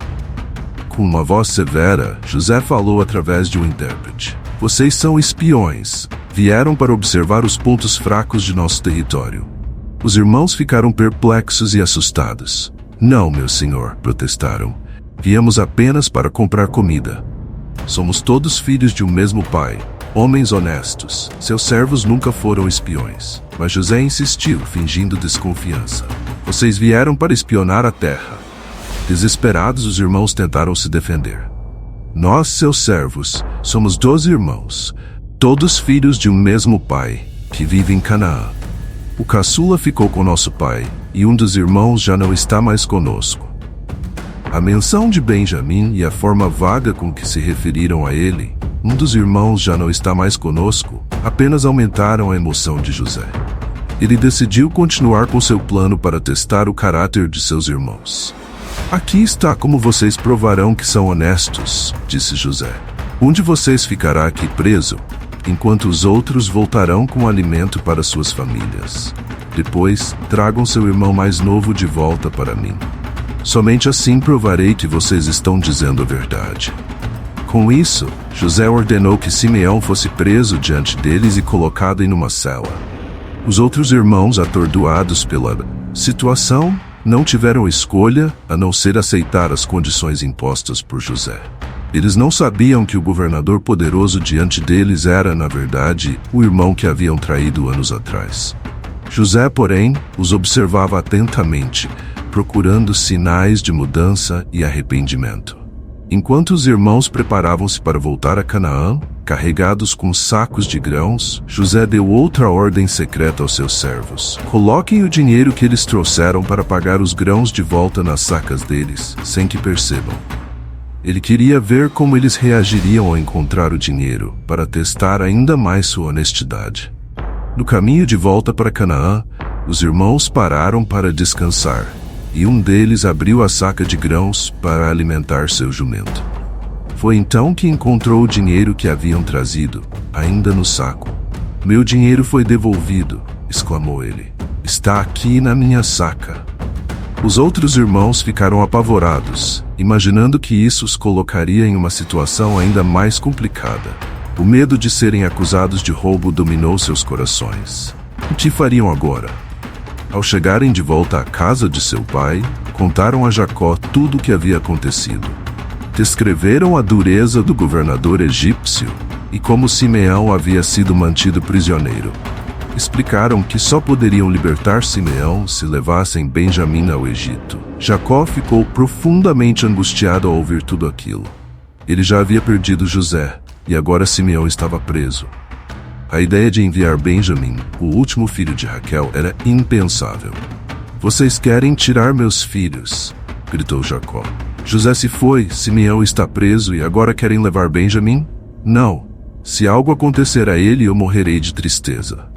Com uma voz severa, José falou através de um intérprete. Vocês são espiões. Vieram para observar os pontos fracos de nosso território. Os irmãos ficaram perplexos e assustados. Não, meu senhor, protestaram. Viemos apenas para comprar comida. Somos todos filhos de um mesmo pai, homens honestos. Seus servos nunca foram espiões. Mas José insistiu, fingindo desconfiança. Vocês vieram para espionar a terra. Desesperados, os irmãos tentaram se defender. Nós, seus servos, somos 12 irmãos, todos filhos de um mesmo pai, que vive em Canaã. O caçula ficou com nosso pai, e um dos irmãos já não está mais conosco. A menção de Benjamim e a forma vaga com que se referiram a ele, um dos irmãos já não está mais conosco, apenas aumentaram a emoção de José. Ele decidiu continuar com seu plano para testar o caráter de seus irmãos. Aqui está como vocês provarão que são honestos, disse José. Um de vocês ficará aqui preso, enquanto os outros voltarão com alimento para suas famílias. Depois, tragam seu irmão mais novo de volta para mim. Somente assim provarei que vocês estão dizendo a verdade. Com isso, José ordenou que Simeão fosse preso diante deles e colocado em uma cela. Os outros irmãos, atordoados pela situação, não tiveram escolha a não ser aceitar as condições impostas por José. Eles não sabiam que o governador poderoso diante deles era, na verdade, o irmão que haviam traído anos atrás. José, porém, os observava atentamente, procurando sinais de mudança e arrependimento. Enquanto os irmãos preparavam-se para voltar a Canaã, carregados com sacos de grãos, José deu outra ordem secreta aos seus servos. Coloquem o dinheiro que eles trouxeram para pagar os grãos de volta nas sacas deles, sem que percebam. Ele queria ver como eles reagiriam ao encontrar o dinheiro, para testar ainda mais sua honestidade. No caminho de volta para Canaã, os irmãos pararam para descansar, e um deles abriu a saca de grãos para alimentar seu jumento. Foi então que encontrou o dinheiro que haviam trazido, ainda no saco. Meu dinheiro foi devolvido, exclamou ele. Está aqui na minha saca. Os outros irmãos ficaram apavorados, imaginando que isso os colocaria em uma situação ainda mais complicada. O medo de serem acusados de roubo dominou seus corações. O que fariam agora? Ao chegarem de volta à casa de seu pai, contaram a Jacó tudo o que havia acontecido. Descreveram a dureza do governador egípcio e como Simeão havia sido mantido prisioneiro. Explicaram que só poderiam libertar Simeão se levassem Benjamim ao Egito. Jacó ficou profundamente angustiado ao ouvir tudo aquilo. Ele já havia perdido José, e agora Simeão estava preso. A ideia de enviar Benjamim, o último filho de Raquel, era impensável. Vocês querem tirar meus filhos, gritou Jacó. José se foi, Simeão está preso e agora querem levar Benjamim? Não. Se algo acontecer a ele, eu morrerei de tristeza.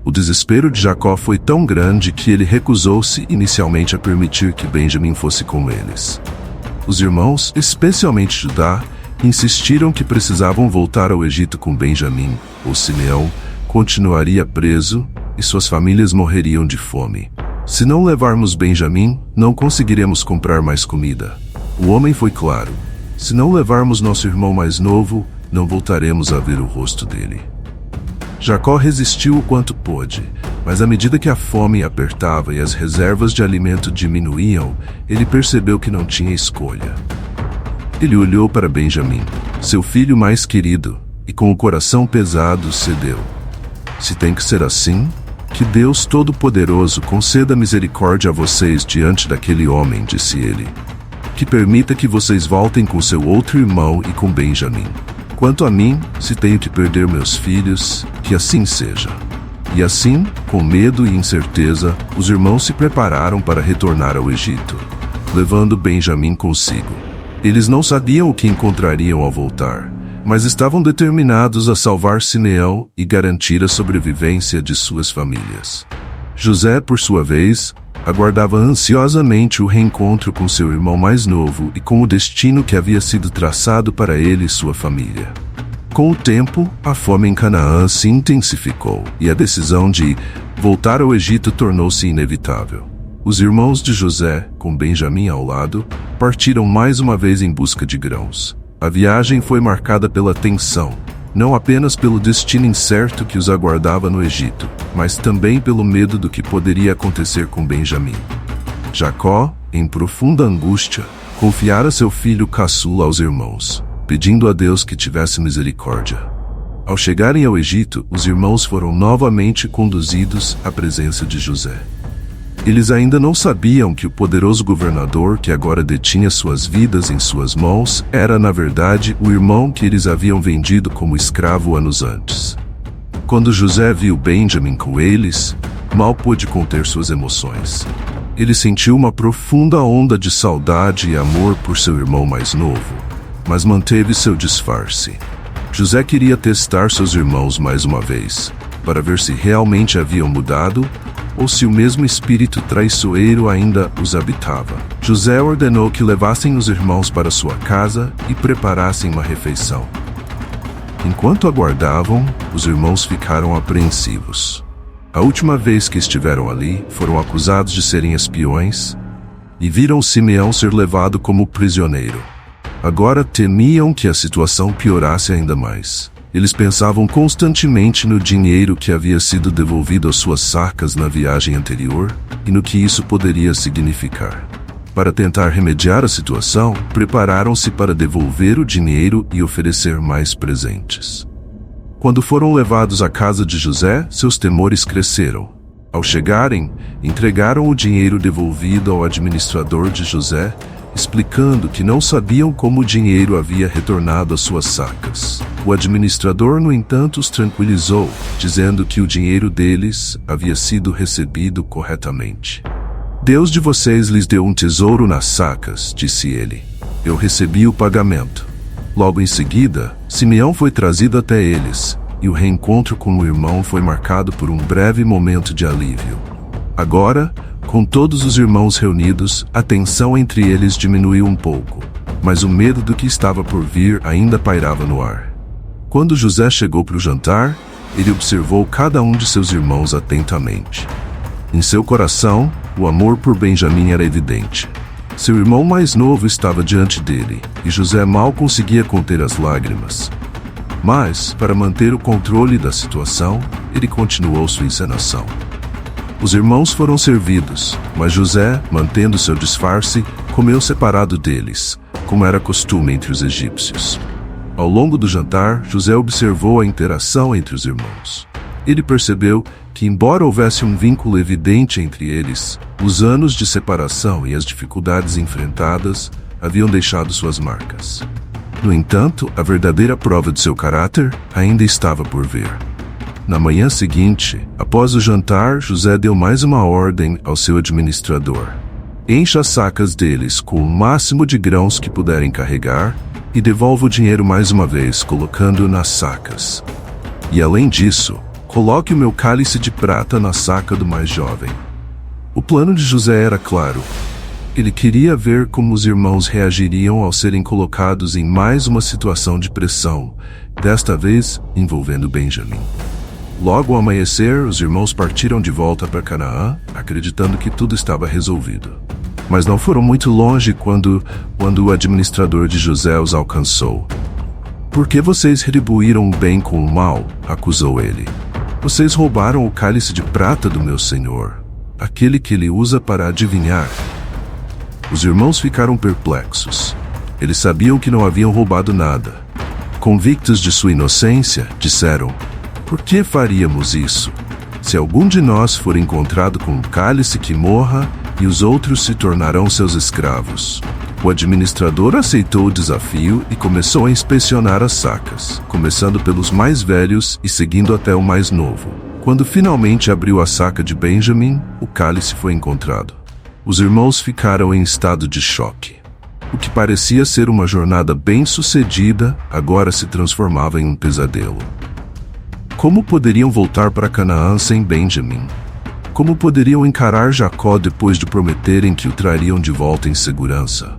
O desespero de Jacó foi tão grande que ele recusou-se inicialmente a permitir que Benjamim fosse com eles. Os irmãos, especialmente Judá, insistiram que precisavam voltar ao Egito com Benjamim, ou Simeão continuaria preso e suas famílias morreriam de fome. Se não levarmos Benjamim, não conseguiremos comprar mais comida. O homem foi claro. Se não levarmos nosso irmão mais novo, não voltaremos a ver o rosto dele. Jacó resistiu o quanto pôde, mas à medida que a fome apertava e as reservas de alimento diminuíam, ele percebeu que não tinha escolha. Ele olhou para Benjamim, seu filho mais querido, e com o coração pesado cedeu. Se tem que ser assim, que Deus Todo-Poderoso conceda misericórdia a vocês diante daquele homem, disse ele. Que permita que vocês voltem com seu outro irmão e com Benjamim. Quanto a mim, se tenho que perder meus filhos, que assim seja. E assim, com medo e incerteza, os irmãos se prepararam para retornar ao Egito, levando Benjamim consigo. Eles não sabiam o que encontrariam ao voltar, mas estavam determinados a salvar Simeão e garantir a sobrevivência de suas famílias. José, por sua vez, aguardava ansiosamente o reencontro com seu irmão mais novo e com o destino que havia sido traçado para ele e sua família. Com o tempo, a fome em Canaã se intensificou e a decisão de voltar ao Egito tornou-se inevitável. Os irmãos de José, com Benjamim ao lado, partiram mais uma vez em busca de grãos. A viagem foi marcada pela tensão, não apenas pelo destino incerto que os aguardava no Egito, mas também pelo medo do que poderia acontecer com Benjamim. Jacó, em profunda angústia, confiara seu filho caçula aos irmãos, pedindo a Deus que tivesse misericórdia. Ao chegarem ao Egito, os irmãos foram novamente conduzidos à presença de José. Eles ainda não sabiam que o poderoso governador que agora detinha suas vidas em suas mãos era, na verdade, o irmão que eles haviam vendido como escravo anos antes. Quando José viu Benjamim com eles, mal pôde conter suas emoções. Ele sentiu uma profunda onda de saudade e amor por seu irmão mais novo, mas manteve seu disfarce. José queria testar seus irmãos mais uma vez, para ver se realmente haviam mudado ou se o mesmo espírito traiçoeiro ainda os habitava. José ordenou que levassem os irmãos para sua casa e preparassem uma refeição. Enquanto aguardavam, os irmãos ficaram apreensivos. A última vez que estiveram ali, foram acusados de serem espiões e viram Simeão ser levado como prisioneiro. Agora temiam que a situação piorasse ainda mais. Eles pensavam constantemente no dinheiro que havia sido devolvido às suas sacas na viagem anterior e no que isso poderia significar. Para tentar remediar a situação, prepararam-se para devolver o dinheiro e oferecer mais presentes. Quando foram levados à casa de José, seus temores cresceram. Ao chegarem, entregaram o dinheiro devolvido ao administrador de José, explicando que não sabiam como o dinheiro havia retornado às suas sacas. O administrador, no entanto, os tranquilizou, dizendo que o dinheiro deles havia sido recebido corretamente. Deus de vocês lhes deu um tesouro nas sacas, disse ele. Eu recebi o pagamento. Logo em seguida, Simeão foi trazido até eles, e o reencontro com o irmão foi marcado por um breve momento de alívio. Agora, com todos os irmãos reunidos, a tensão entre eles diminuiu um pouco, mas o medo do que estava por vir ainda pairava no ar. Quando José chegou para o jantar, ele observou cada um de seus irmãos atentamente. Em seu coração, o amor por Benjamim era evidente. Seu irmão mais novo estava diante dele, e José mal conseguia conter as lágrimas. Mas, para manter o controle da situação, ele continuou sua encenação. Os irmãos foram servidos, mas José, mantendo seu disfarce, comeu separado deles, como era costume entre os egípcios. Ao longo do jantar, José observou a interação entre os irmãos. Ele percebeu que, embora houvesse um vínculo evidente entre eles, os anos de separação e as dificuldades enfrentadas haviam deixado suas marcas. No entanto, a verdadeira prova de seu caráter ainda estava por vir. Na manhã seguinte, após o jantar, José deu mais uma ordem ao seu administrador. Encha as sacas deles com o máximo de grãos que puderem carregar e devolva o dinheiro mais uma vez, colocando-o nas sacas. E além disso, coloque o meu cálice de prata na saca do mais jovem. O plano de José era claro. Ele queria ver como os irmãos reagiriam ao serem colocados em mais uma situação de pressão, desta vez envolvendo Benjamim. Logo ao amanhecer, os irmãos partiram de volta para Canaã, acreditando que tudo estava resolvido. Mas não foram muito longe quando o administrador de José os alcançou. Por que vocês retribuíram o bem com o mal? Acusou ele. Vocês roubaram o cálice de prata do meu senhor, aquele que ele usa para adivinhar. Os irmãos ficaram perplexos. Eles sabiam que não haviam roubado nada. Convictos de sua inocência, disseram: por que faríamos isso? Se algum de nós for encontrado com um cálice, que morra, e os outros se tornarão seus escravos. O administrador aceitou o desafio e começou a inspecionar as sacas, começando pelos mais velhos e seguindo até o mais novo. Quando finalmente abriu a saca de Benjamim, o cálice foi encontrado. Os irmãos ficaram em estado de choque. O que parecia ser uma jornada bem-sucedida, agora se transformava em um pesadelo. Como poderiam voltar para Canaã sem Benjamim? Como poderiam encarar Jacó depois de prometerem que o trariam de volta em segurança?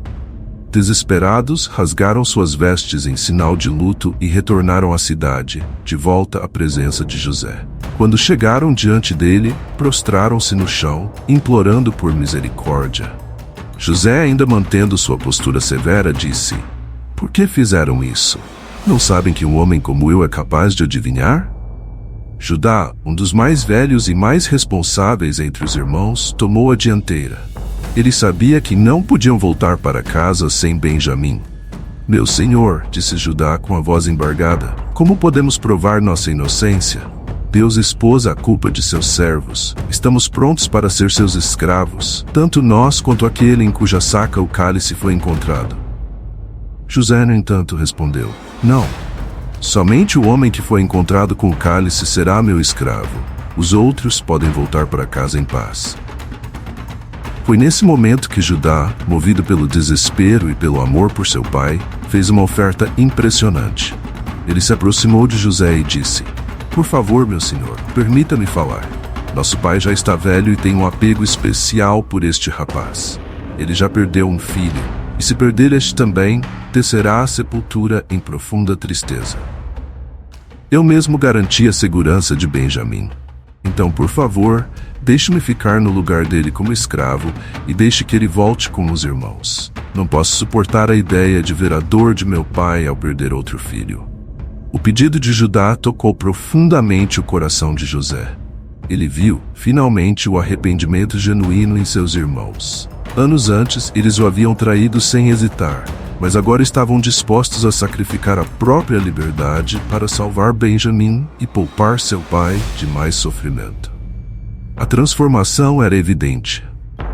Desesperados, rasgaram suas vestes em sinal de luto e retornaram à cidade, de volta à presença de José. Quando chegaram diante dele, prostraram-se no chão, implorando por misericórdia. José, ainda mantendo sua postura severa, disse: "Por que fizeram isso? Não sabem que um homem como eu é capaz de adivinhar?" Judá, um dos mais velhos e mais responsáveis entre os irmãos, tomou a dianteira. Ele sabia que não podiam voltar para casa sem Benjamim. "Meu senhor", disse Judá com a voz embargada, "como podemos provar nossa inocência? Deus expôs a culpa de seus servos. Estamos prontos para ser seus escravos, tanto nós quanto aquele em cuja saca o cálice foi encontrado." José, no entanto, respondeu: "Não. Somente o homem que foi encontrado com o cálice será meu escravo. Os outros podem voltar para casa em paz." Foi nesse momento que Judá, movido pelo desespero e pelo amor por seu pai, fez uma oferta impressionante. Ele se aproximou de José e disse: "Por favor, meu senhor, permita-me falar. Nosso pai já está velho e tem um apego especial por este rapaz. Ele já perdeu um filho, e se perder este também, descerá à sepultura em profunda tristeza. Eu mesmo garanti a segurança de Benjamim. Então, por favor, deixe-me ficar no lugar dele como escravo e deixe que ele volte com os irmãos. Não posso suportar a ideia de ver a dor de meu pai ao perder outro filho." O pedido de Judá tocou profundamente o coração de José. Ele viu, finalmente, o arrependimento genuíno em seus irmãos. Anos antes, eles o haviam traído sem hesitar, mas agora estavam dispostos a sacrificar a própria liberdade para salvar Benjamim e poupar seu pai de mais sofrimento. A transformação era evidente.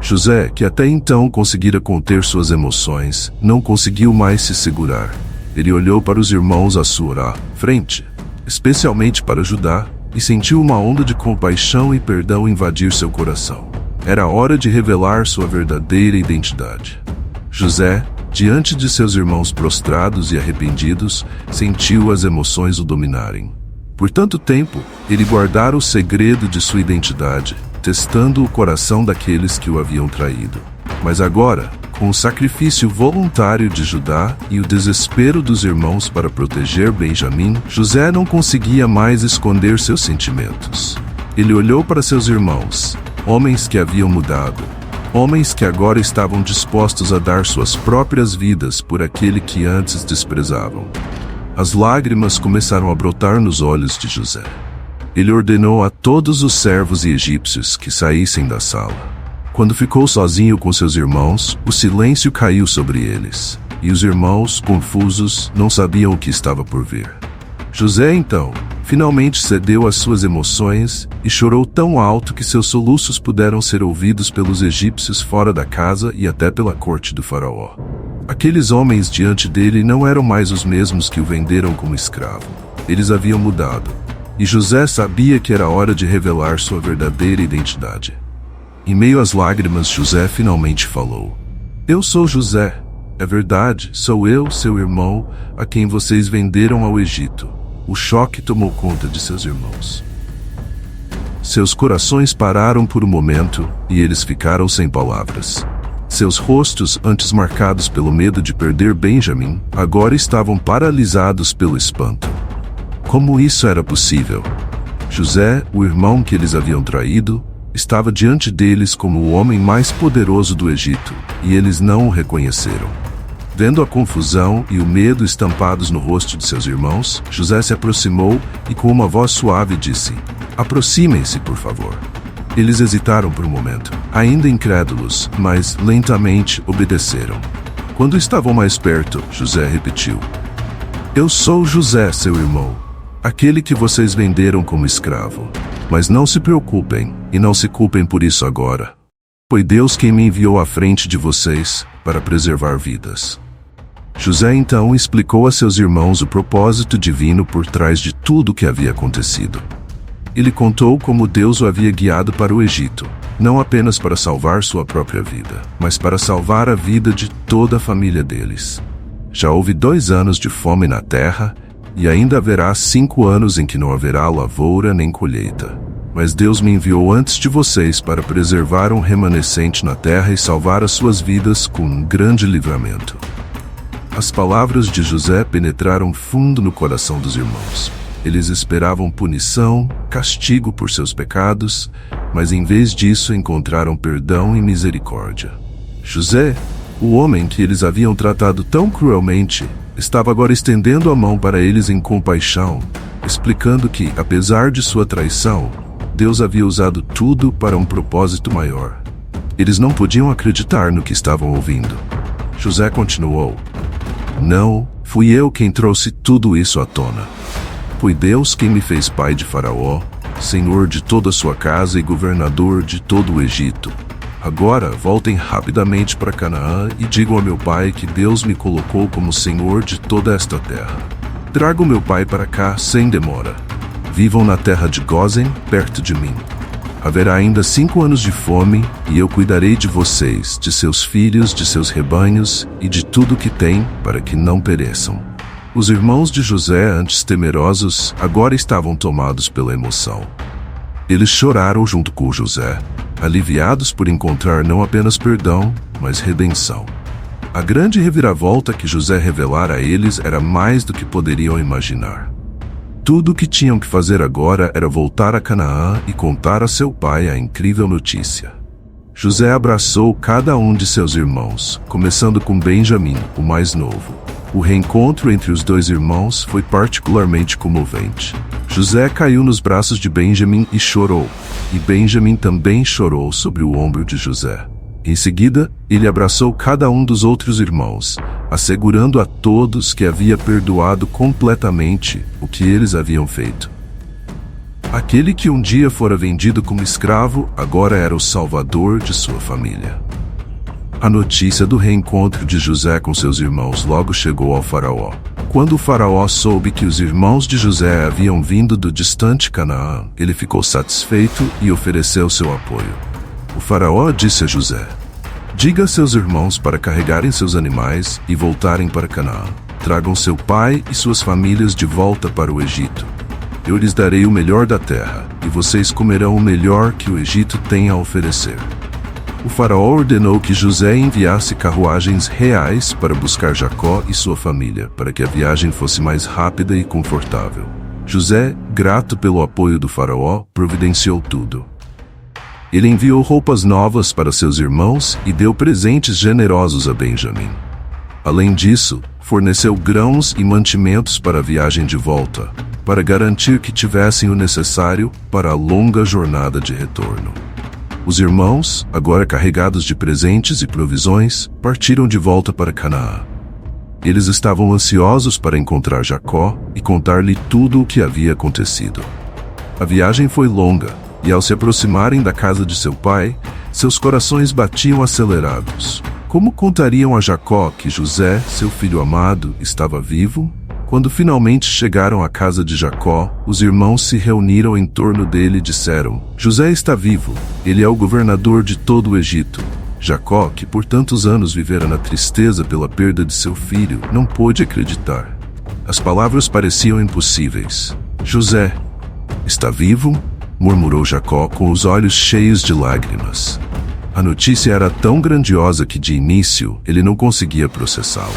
José, que até então conseguira conter suas emoções, não conseguiu mais se segurar. Ele olhou para os irmãos à sua frente, especialmente para Judá, e sentiu uma onda de compaixão e perdão invadir seu coração. Era hora de revelar sua verdadeira identidade. José, diante de seus irmãos prostrados e arrependidos, sentiu as emoções o dominarem. Por tanto tempo, ele guardara o segredo de sua identidade, testando o coração daqueles que o haviam traído. Mas agora, com o sacrifício voluntário de Judá e o desespero dos irmãos para proteger Benjamim, José não conseguia mais esconder seus sentimentos. Ele olhou para seus irmãos, homens que haviam mudado, homens que agora estavam dispostos a dar suas próprias vidas por aquele que antes desprezavam. As lágrimas começaram a brotar nos olhos de José. Ele ordenou a todos os servos e egípcios que saíssem da sala. Quando ficou sozinho com seus irmãos, o silêncio caiu sobre eles, e os irmãos, confusos, não sabiam o que estava por vir. José, então, finalmente cedeu às suas emoções e chorou tão alto que seus soluços puderam ser ouvidos pelos egípcios fora da casa e até pela corte do faraó. Aqueles homens diante dele não eram mais os mesmos que o venderam como escravo. Eles haviam mudado, e José sabia que era hora de revelar sua verdadeira identidade. Em meio às lágrimas, José finalmente falou: "Eu sou José. É verdade, sou eu, seu irmão, a quem vocês venderam ao Egito." O choque tomou conta de seus irmãos. Seus corações pararam por um momento, e eles ficaram sem palavras. Seus rostos, antes marcados pelo medo de perder Benjamim, agora estavam paralisados pelo espanto. Como isso era possível? José, o irmão que eles haviam traído, estava diante deles como o homem mais poderoso do Egito, e eles não o reconheceram. Vendo a confusão e o medo estampados no rosto de seus irmãos, José se aproximou e com uma voz suave disse: "Aproximem-se, por favor." Eles hesitaram por um momento, ainda incrédulos, mas lentamente obedeceram. Quando estavam mais perto, José repetiu: "Eu sou José, seu irmão, aquele que vocês venderam como escravo. Mas não se preocupem, e não se culpem por isso agora. Foi Deus quem me enviou à frente de vocês, para preservar vidas." José então explicou a seus irmãos o propósito divino por trás de tudo o que havia acontecido. Ele contou como Deus o havia guiado para o Egito, não apenas para salvar sua própria vida, mas para salvar a vida de toda a família deles. Já houve 2 anos de fome na terra, e ainda haverá 5 anos em que não haverá lavoura nem colheita. Mas Deus me enviou antes de vocês para preservar um remanescente na terra e salvar as suas vidas com um grande livramento. As palavras de José penetraram fundo no coração dos irmãos. Eles esperavam punição, castigo por seus pecados, mas em vez disso encontraram perdão e misericórdia. José, o homem que eles haviam tratado tão cruelmente, estava agora estendendo a mão para eles em compaixão, explicando que, apesar de sua traição, Deus havia usado tudo para um propósito maior. Eles não podiam acreditar no que estavam ouvindo. José continuou: Não, fui eu quem trouxe tudo isso à tona. Foi Deus quem me fez pai de Faraó, senhor de toda a sua casa e governador de todo o Egito. Agora voltem rapidamente para Canaã e digam a meu pai que Deus me colocou como senhor de toda esta terra. Tragam meu pai para cá sem demora. Vivam na terra de Gósen, perto de mim. Haverá ainda 5 anos de fome, e eu cuidarei de vocês, de seus filhos, de seus rebanhos e de tudo que têm, para que não pereçam. Os irmãos de José, antes temerosos, agora estavam tomados pela emoção. Eles choraram junto com José, aliviados por encontrar não apenas perdão, mas redenção. A grande reviravolta que José revelara a eles era mais do que poderiam imaginar. Tudo o que tinham que fazer agora era voltar a Canaã e contar a seu pai a incrível notícia. José abraçou cada um de seus irmãos, começando com Benjamim, o mais novo. O reencontro entre os 2 irmãos foi particularmente comovente. José caiu nos braços de Benjamim e chorou, e Benjamim também chorou sobre o ombro de José. Em seguida, ele abraçou cada um dos outros irmãos, assegurando a todos que havia perdoado completamente o que eles haviam feito. Aquele que um dia fora vendido como escravo, agora era o salvador de sua família. A notícia do reencontro de José com seus irmãos logo chegou ao faraó. Quando o faraó soube que os irmãos de José haviam vindo do distante Canaã, ele ficou satisfeito e ofereceu seu apoio. O faraó disse a José: Diga a seus irmãos para carregarem seus animais e voltarem para Canaã. Tragam seu pai e suas famílias de volta para o Egito. Eu lhes darei o melhor da terra, e vocês comerão o melhor que o Egito tem a oferecer. O faraó ordenou que José enviasse carruagens reais para buscar Jacó e sua família, para que a viagem fosse mais rápida e confortável. José, grato pelo apoio do faraó, providenciou tudo. Ele enviou roupas novas para seus irmãos e deu presentes generosos a Benjamim. Além disso, forneceu grãos e mantimentos para a viagem de volta, para garantir que tivessem o necessário para a longa jornada de retorno. Os irmãos, agora carregados de presentes e provisões, partiram de volta para Canaã. Eles estavam ansiosos para encontrar Jacó e contar-lhe tudo o que havia acontecido. A viagem foi longa, e ao se aproximarem da casa de seu pai, seus corações batiam acelerados. Como contariam a Jacó que José, seu filho amado, estava vivo? Quando finalmente chegaram à casa de Jacó, os irmãos se reuniram em torno dele e disseram: José está vivo, ele é o governador de todo o Egito. Jacó, que por tantos anos vivera na tristeza pela perda de seu filho, não pôde acreditar. As palavras pareciam impossíveis. José está vivo? Murmurou Jacó com os olhos cheios de lágrimas. A notícia era tão grandiosa que, de início, ele não conseguia processá-la.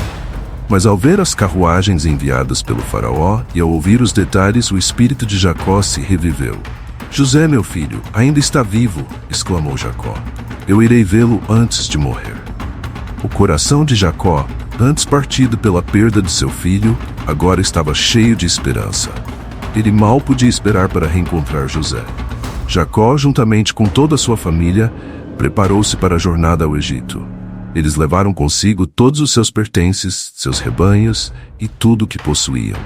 Mas ao ver as carruagens enviadas pelo faraó e ao ouvir os detalhes, o espírito de Jacó se reviveu. José, meu filho, ainda está vivo, exclamou Jacó. Eu irei vê-lo antes de morrer. O coração de Jacó, antes partido pela perda de seu filho, agora estava cheio de esperança. Ele mal podia esperar para reencontrar José. Jacó, juntamente com toda a sua família, preparou-se para a jornada ao Egito. Eles levaram consigo todos os seus pertences, seus rebanhos e tudo o que possuíam.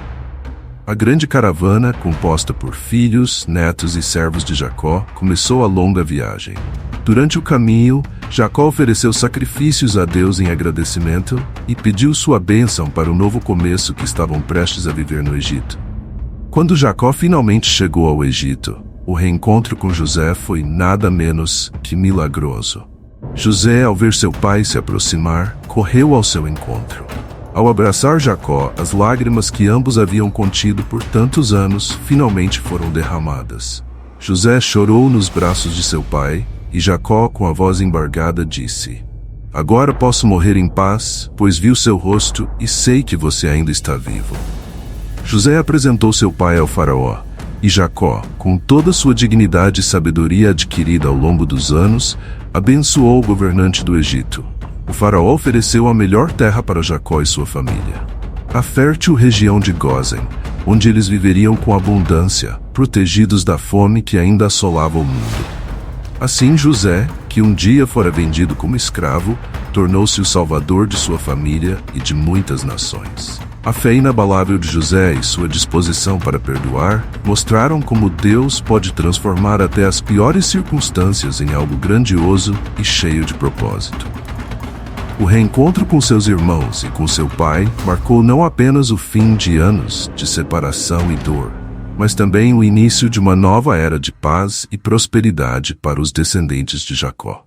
A grande caravana, composta por filhos, netos e servos de Jacó, começou a longa viagem. Durante o caminho, Jacó ofereceu sacrifícios a Deus em agradecimento e pediu sua bênção para o novo começo que estavam prestes a viver no Egito. Quando Jacó finalmente chegou ao Egito, o reencontro com José foi nada menos que milagroso. José, ao ver seu pai se aproximar, correu ao seu encontro. Ao abraçar Jacó, as lágrimas que ambos haviam contido por tantos anos finalmente foram derramadas. José chorou nos braços de seu pai, e Jacó, com a voz embargada, disse: Agora posso morrer em paz, pois vi o seu rosto e sei que você ainda está vivo. José apresentou seu pai ao faraó, e Jacó, com toda sua dignidade e sabedoria adquirida ao longo dos anos, abençoou o governante do Egito. O faraó ofereceu a melhor terra para Jacó e sua família, a fértil região de Gósen, onde eles viveriam com abundância, protegidos da fome que ainda assolava o mundo. Assim José, que um dia fora vendido como escravo, tornou-se o salvador de sua família e de muitas nações. A fé inabalável de José e sua disposição para perdoar mostraram como Deus pode transformar até as piores circunstâncias em algo grandioso e cheio de propósito. O reencontro com seus irmãos e com seu pai marcou não apenas o fim de anos de separação e dor, mas também o início de uma nova era de paz e prosperidade para os descendentes de Jacó.